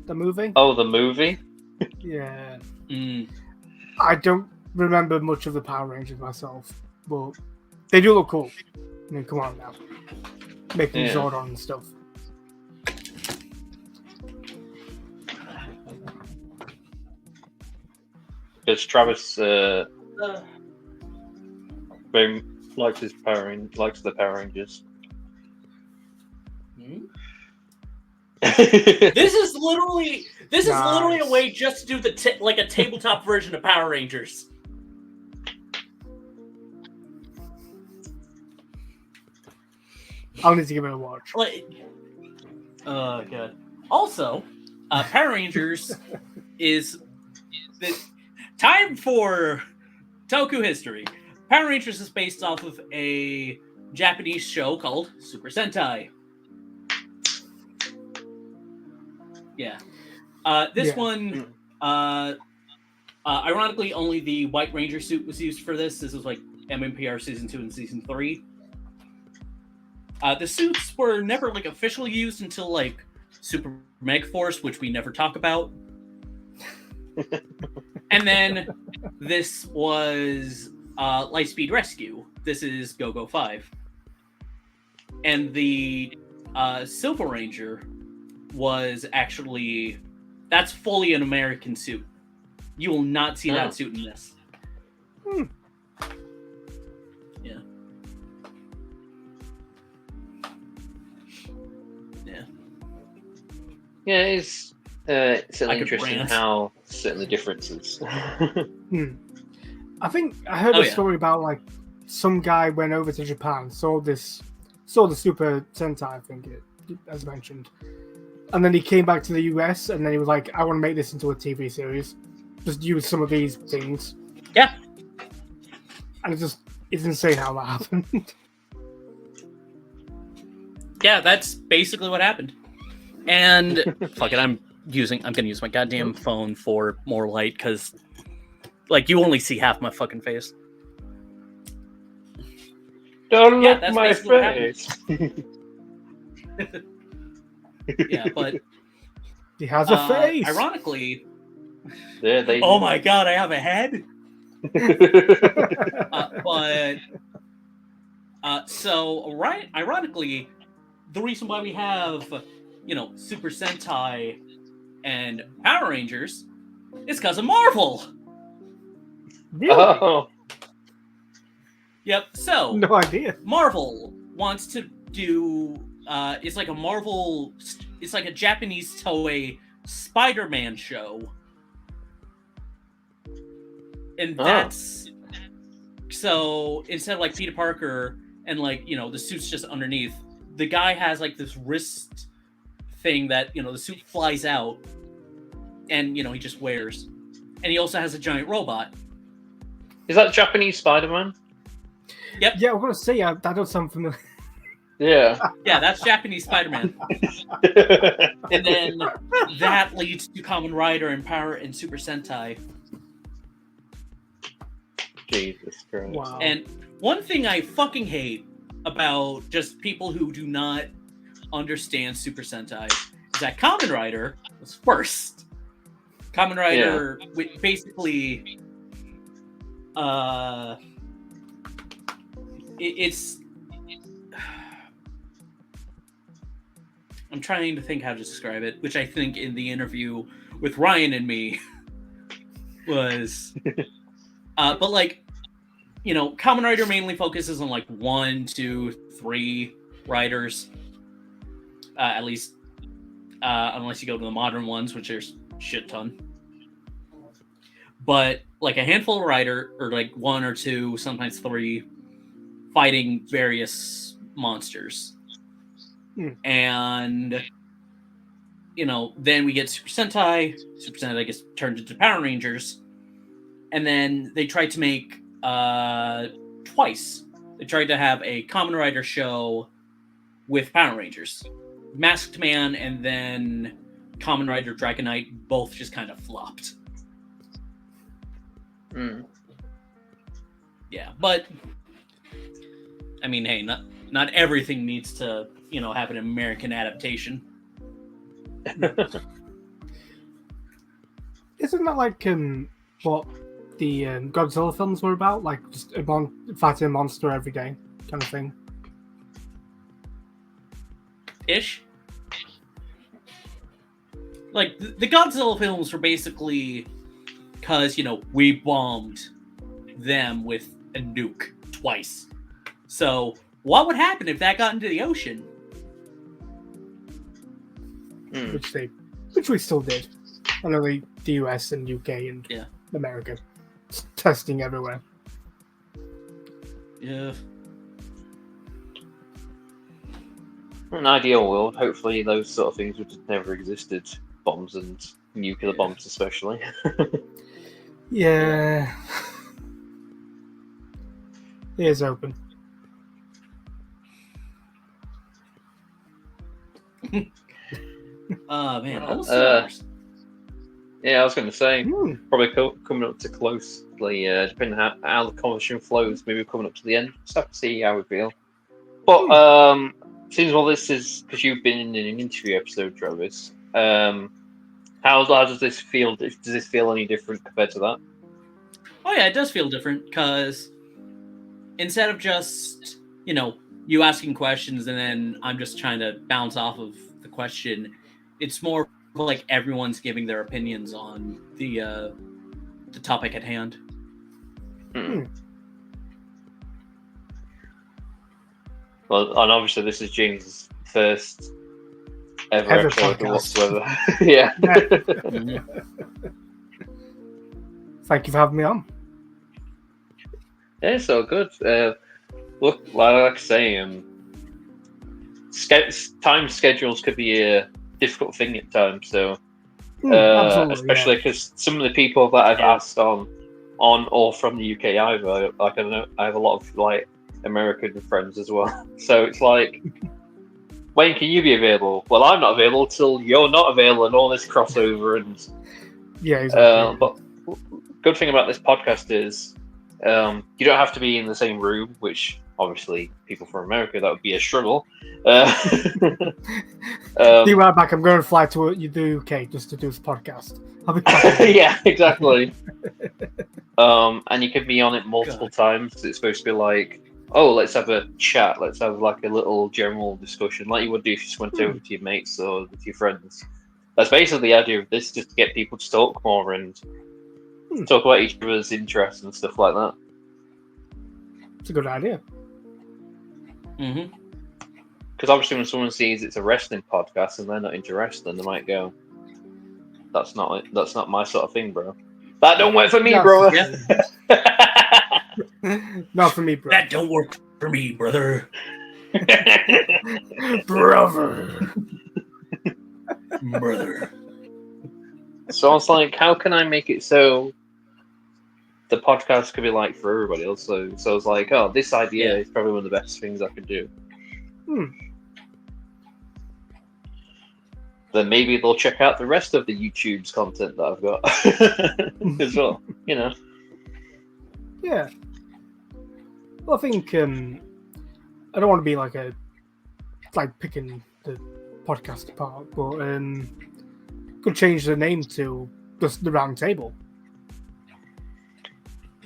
the movie. Oh, the movie? Yeah. Mm. I don't remember much of the Power Rangers myself, but they do look cool. I mean, come on now. Making Zordon and stuff. Because Travis very likes his likes the Power Rangers. This is literally a way just to do the like a tabletop version of Power Rangers. I'll need to give it a watch. God. Also, Power Rangers is the time for Toku history. Power Rangers is based off of a Japanese show called Super Sentai. Yeah. This one, ironically, only the White Ranger suit was used for this. This was like MMPR Season 2 and Season 3. The suits were never like officially used until like Super Megaforce, which we never talk about. And then this was Lightspeed Rescue. This is Go-Go 5. And the Silver Ranger was actually... That's fully an American suit. You will not see that suit in this. Yeah. Yeah. Yeah, it's certainly interesting how certain the differences. I think I heard a story about like some guy went over to Japan, saw the Super Sentai, I think it as mentioned, and then he came back to the US, and then he was like, "I want to make this into a TV series. Just use some of these things." Yeah, and it's insane how that happened. Yeah, that's basically what happened. And fuck it, I'm gonna use my goddamn phone for more light because, like, you only see half my fucking face. Don't look at my face. Yeah, but he has a face. Ironically, oh my god, I have a head. Ironically, the reason why we have, Super Sentai and Power Rangers is because of Marvel. Really? Oh. Yep. So no idea. Marvel wants to do. It's like a Japanese Toei Spider-Man show, and So instead of like Peter Parker and like, you know, the suit's just underneath, the guy has like this wrist thing that, you know, the suit flies out and, you know, he just wears. And he also has a giant robot. Is that Japanese Spider-Man? Yep. Yeah, I'm gonna say that does sound familiar. Yeah. Yeah, that's Japanese Spider-Man. And then that leads to Kamen Rider and Power and Super Sentai. Jesus Christ. Wow. And one thing I fucking hate about just people who do not understand Super Sentai is that Kamen Rider was first. Kamen Rider basically it's I'm trying to think how to describe it, which I think in the interview with Ryan and me was but like, you know, Kamen Rider mainly focuses on like 1, 2, 3 riders, at least unless you go to the modern ones, which there's a shit ton. But like a handful of rider, or like 1 or 2, sometimes 3, fighting various monsters. And, you know, then we get Super Sentai. Super Sentai gets turned into Power Rangers. And then they tried to make twice. They tried to have a Kamen Rider show with Power Rangers. Masked Man and then Kamen Rider Dragon Knight both just kind of flopped. Yeah, but I mean, hey, not everything needs to, you know, have an American adaptation. Isn't that like what the Godzilla films were about? Like just fighting a monster every day kind of thing? Ish. Like, the Godzilla films were basically because, you know, we bombed them with a nuke twice. So, what would happen if that got into the ocean? Which we still did. I know the US and UK and America. It's testing everywhere. Yeah. In an ideal world, hopefully those sort of things would have never existed. Bombs and nuclear bombs especially. Yeah. Ears open. Oh man, almost 2 hours. Yeah, I was going to say, probably coming up to closely, depending on how the conversation flows, maybe coming up to the end. Just have to see how we feel. But seems all this is because you've been in an interview episode, Travis. How does this feel? Does this feel any different compared to that? Oh yeah, it does feel different because instead of just, you know, you asking questions and then I'm just trying to bounce off of the question, it's more like everyone's giving their opinions on the topic at hand. Well, and obviously this is James' first ever episode whatsoever. Yeah. Thank you for having me on. Yeah, so good. Look, like I say, time schedules could be a difficult thing at times. So, especially because some of the people that I've asked on or from the UK either, like I know I have a lot of like American friends as well. So it's like, when can you be available? Well, I'm not available till you're not available, and all this crossover and exactly. But good thing about this podcast is you don't have to be in the same room, which obviously people from America, that would be a struggle. Be right back. I'm going to fly to the UK just to do this podcast. I'll be back. Yeah, exactly. And you can be on it multiple times. It's supposed to be like, oh, let's have a chat. Let's have like a little general discussion, like you would do if you just went over to your mates or with your friends. That's basically the idea of this, just to get people to talk more and talk about each other's interests and stuff like that. It's a good idea. Because obviously when someone sees it's a wrestling podcast and they're not into wrestling, they might go, that's not my sort of thing, bro. That don't work for me, bro. Yeah. Not for me, bro. That don't work for me, brother. Brother. Brother. So I was like, how can I make it so the podcast could be like for everybody else? So I was like, oh, this idea is probably one of the best things I could do. Then maybe they'll check out the rest of the YouTube's content that I've got as well, you know. Yeah. Well, I think I don't want to be like picking the podcast apart, but could change the name to just the Roundtable.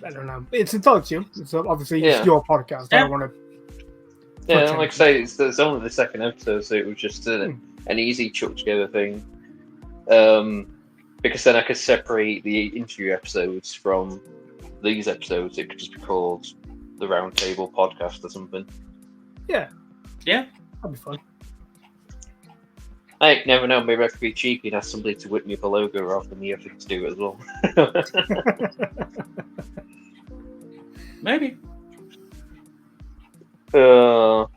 I don't know. It's entirely to you. It's obviously it's your podcast. Yeah. I don't want to. Yeah, like I say, it's only the second episode, so it was just an easy chuck together thing. Because then I could separate the interview episodes from these episodes. It could just be called the Roundtable Podcast or something. Yeah. Yeah. That'd be fun. I never know. Maybe I could be cheeky and ask somebody to whip me up a logo rather than me having to do it as well. Maybe. But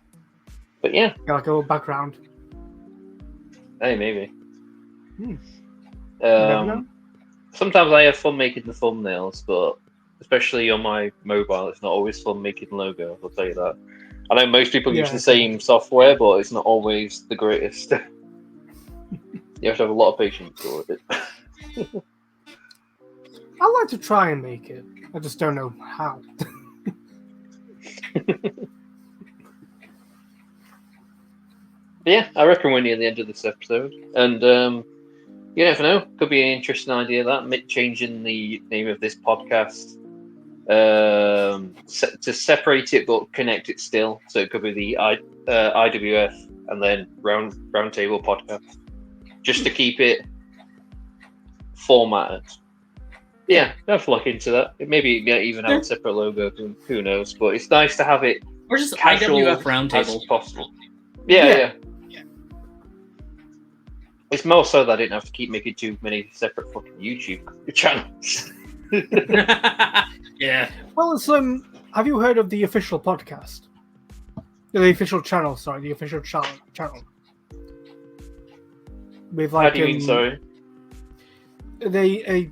yeah. Like a little background. Hey, maybe. You never know. Sometimes I have fun making the thumbnails, but especially on my mobile, it's not always fun making logos, I'll tell you that. I know most people use the same software, but it's not always the greatest. You have to have a lot of patience for it. I'd like to try and make it. I just don't know how. Yeah, I reckon we're near the end of this episode. And you never know. Could be an interesting idea, that. Changing the name of this podcast. To separate it but connect it still. So it could be the IWF and then Roundtable Podcast. Just to keep it formatted. Yeah, I've look into that. Maybe even have a separate logo. Who knows? But it's nice to have it. Or just IWF Roundtable. As possible. Yeah. It's more so that I didn't have to keep making too many separate fucking YouTube channels. Yeah. Well, it's have you heard of the official podcast? The official channel, sorry, the official channel. With like, how do you mean, sorry? They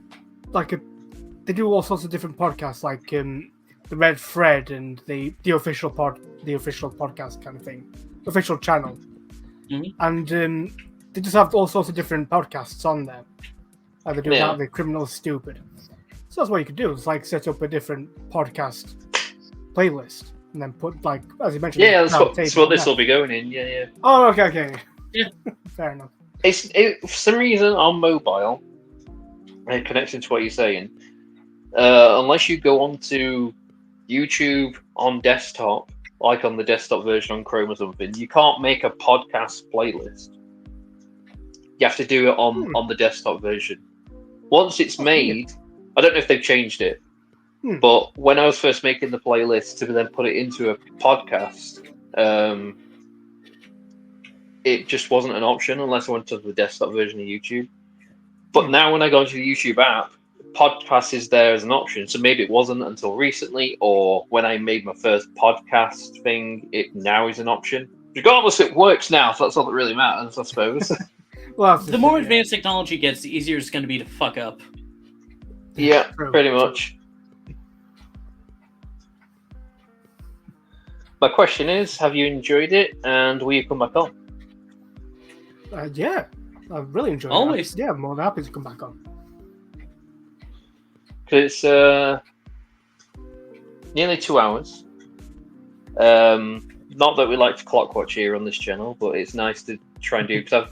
do all sorts of different podcasts, like the Red Thread and the official podcast kind of thing, official channel, and they just have all sorts of different podcasts on there. Like they do that, the Criminal Stupid. So that's what you could do. Is like set up a different podcast playlist and then put, like, as you mentioned. Yeah, that's what this will be going in. Yeah. Oh, okay. Yeah, fair enough. For some reason on mobile, and connecting to what you're saying, unless you go onto YouTube on desktop, like on the desktop version on Chrome or something, you can't make a podcast playlist. You have to do it on the desktop version. Once it's made, I don't know if they've changed it, but when I was first making the playlist to then put it into a podcast, it just wasn't an option unless I went to the desktop version of YouTube. But now when I go into the YouTube app, podcast is there as an option. So maybe it wasn't until recently, or when I made my first podcast thing, it now is an option. Regardless, it works now, so that's all that really matters, I suppose. Well, the more advanced technology gets, the easier it's going to be to fuck up. Yeah, pretty much. My question is, have you enjoyed it, and will you come back on? Yeah, I've really enjoyed it. Always. Yeah, I'm more than happy to come back on. Because it's nearly 2 hours. Not that we like to clock watch here on this channel, but it's nice to try and do. Because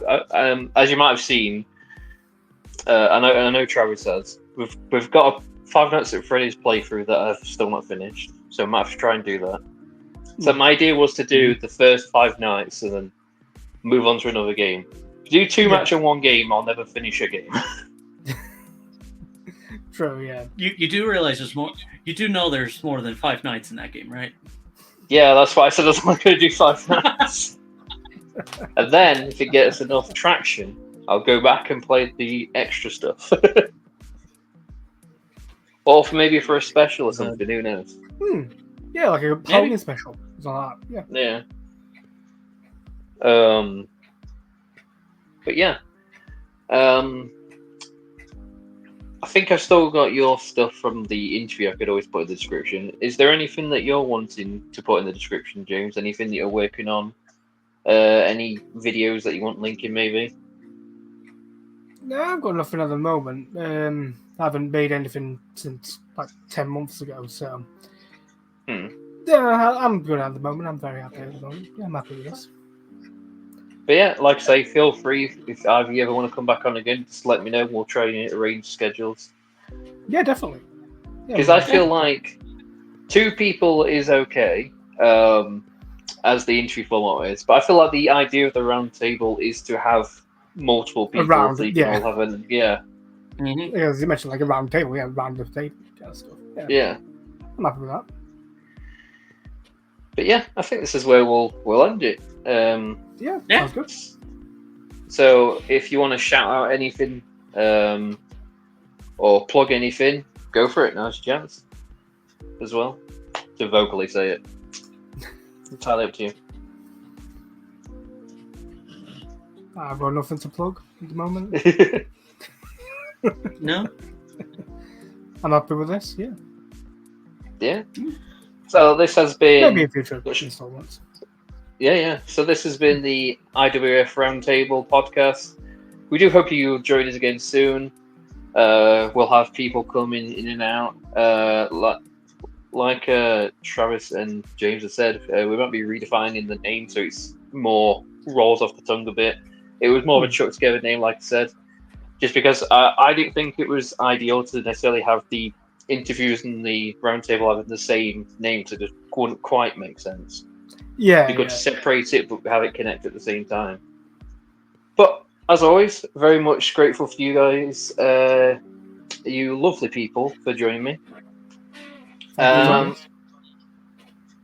as you might have seen, I know Travis has. We've got a 5 Nights at Freddy's playthrough that I've still not finished, so I might have to try and do that. So my idea was to do the first 5 nights and then move on to another game. If you do too much in one game, I'll never finish a game. True, yeah. You do realize there's more. You do know there's more than 5 nights in that game, right? Yeah, that's why I said I was not going to do 5 nights. And then, if it gets enough traction, I'll go back and play the extra stuff. Or maybe for a special or something, who knows? Yeah, like a Halloween special. Something like that. Yeah. But yeah. I think I've still got your stuff from the interview I could always put in the description. Is there anything that you're wanting to put in the description, James? Anything that you're working on? Any videos that you want linking, maybe? No, I've got nothing at the moment. I haven't made anything since like 10 months ago, so. Yeah, I'm good at the moment. I'm very happy at the moment. Yeah, I'm happy with this. But yeah, like I say, feel free if either you ever want to come back on again, just let me know. We'll try and arrange schedules. Yeah, definitely. Because I feel like 2 people is okay, as the entry format is. But I feel like the idea of the round table is to have multiple people Around, so you can all have an Yeah, as you mentioned, like a round table. Yeah, round of table kind of stuff. Yeah. I'm happy with that. But yeah, I think this is where we'll end it. Yeah, sounds good. So if you want to shout out anything, or plug anything, go for it. Now's your chance as well to vocally say it. Entirely up to you. I've got nothing to plug at the moment. No? I'm happy with this, yeah. Yeah. So this has been... Maybe in future installments. Yeah. So this has been the IWF Roundtable Podcast. We do hope you join us again soon. We'll have people coming in and out. Like Travis and James have said, we might be redefining the name so it's more rolls off the tongue a bit. It was more of a chuck together name, like I said, just because I didn't think it was ideal to necessarily have the interviews and the roundtable having the same name, so it just wouldn't quite make sense. Yeah, you could separate it but have it connect at the same time. But as always, very much grateful for you guys, you lovely people, for joining me. And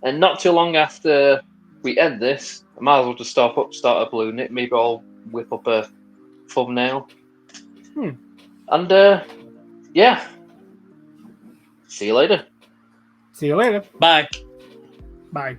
not too long after we end this, I might as well just start uploading it. Maybe I'll whip up a thumbnail. And yeah. See you later. See you later. Bye. Bye.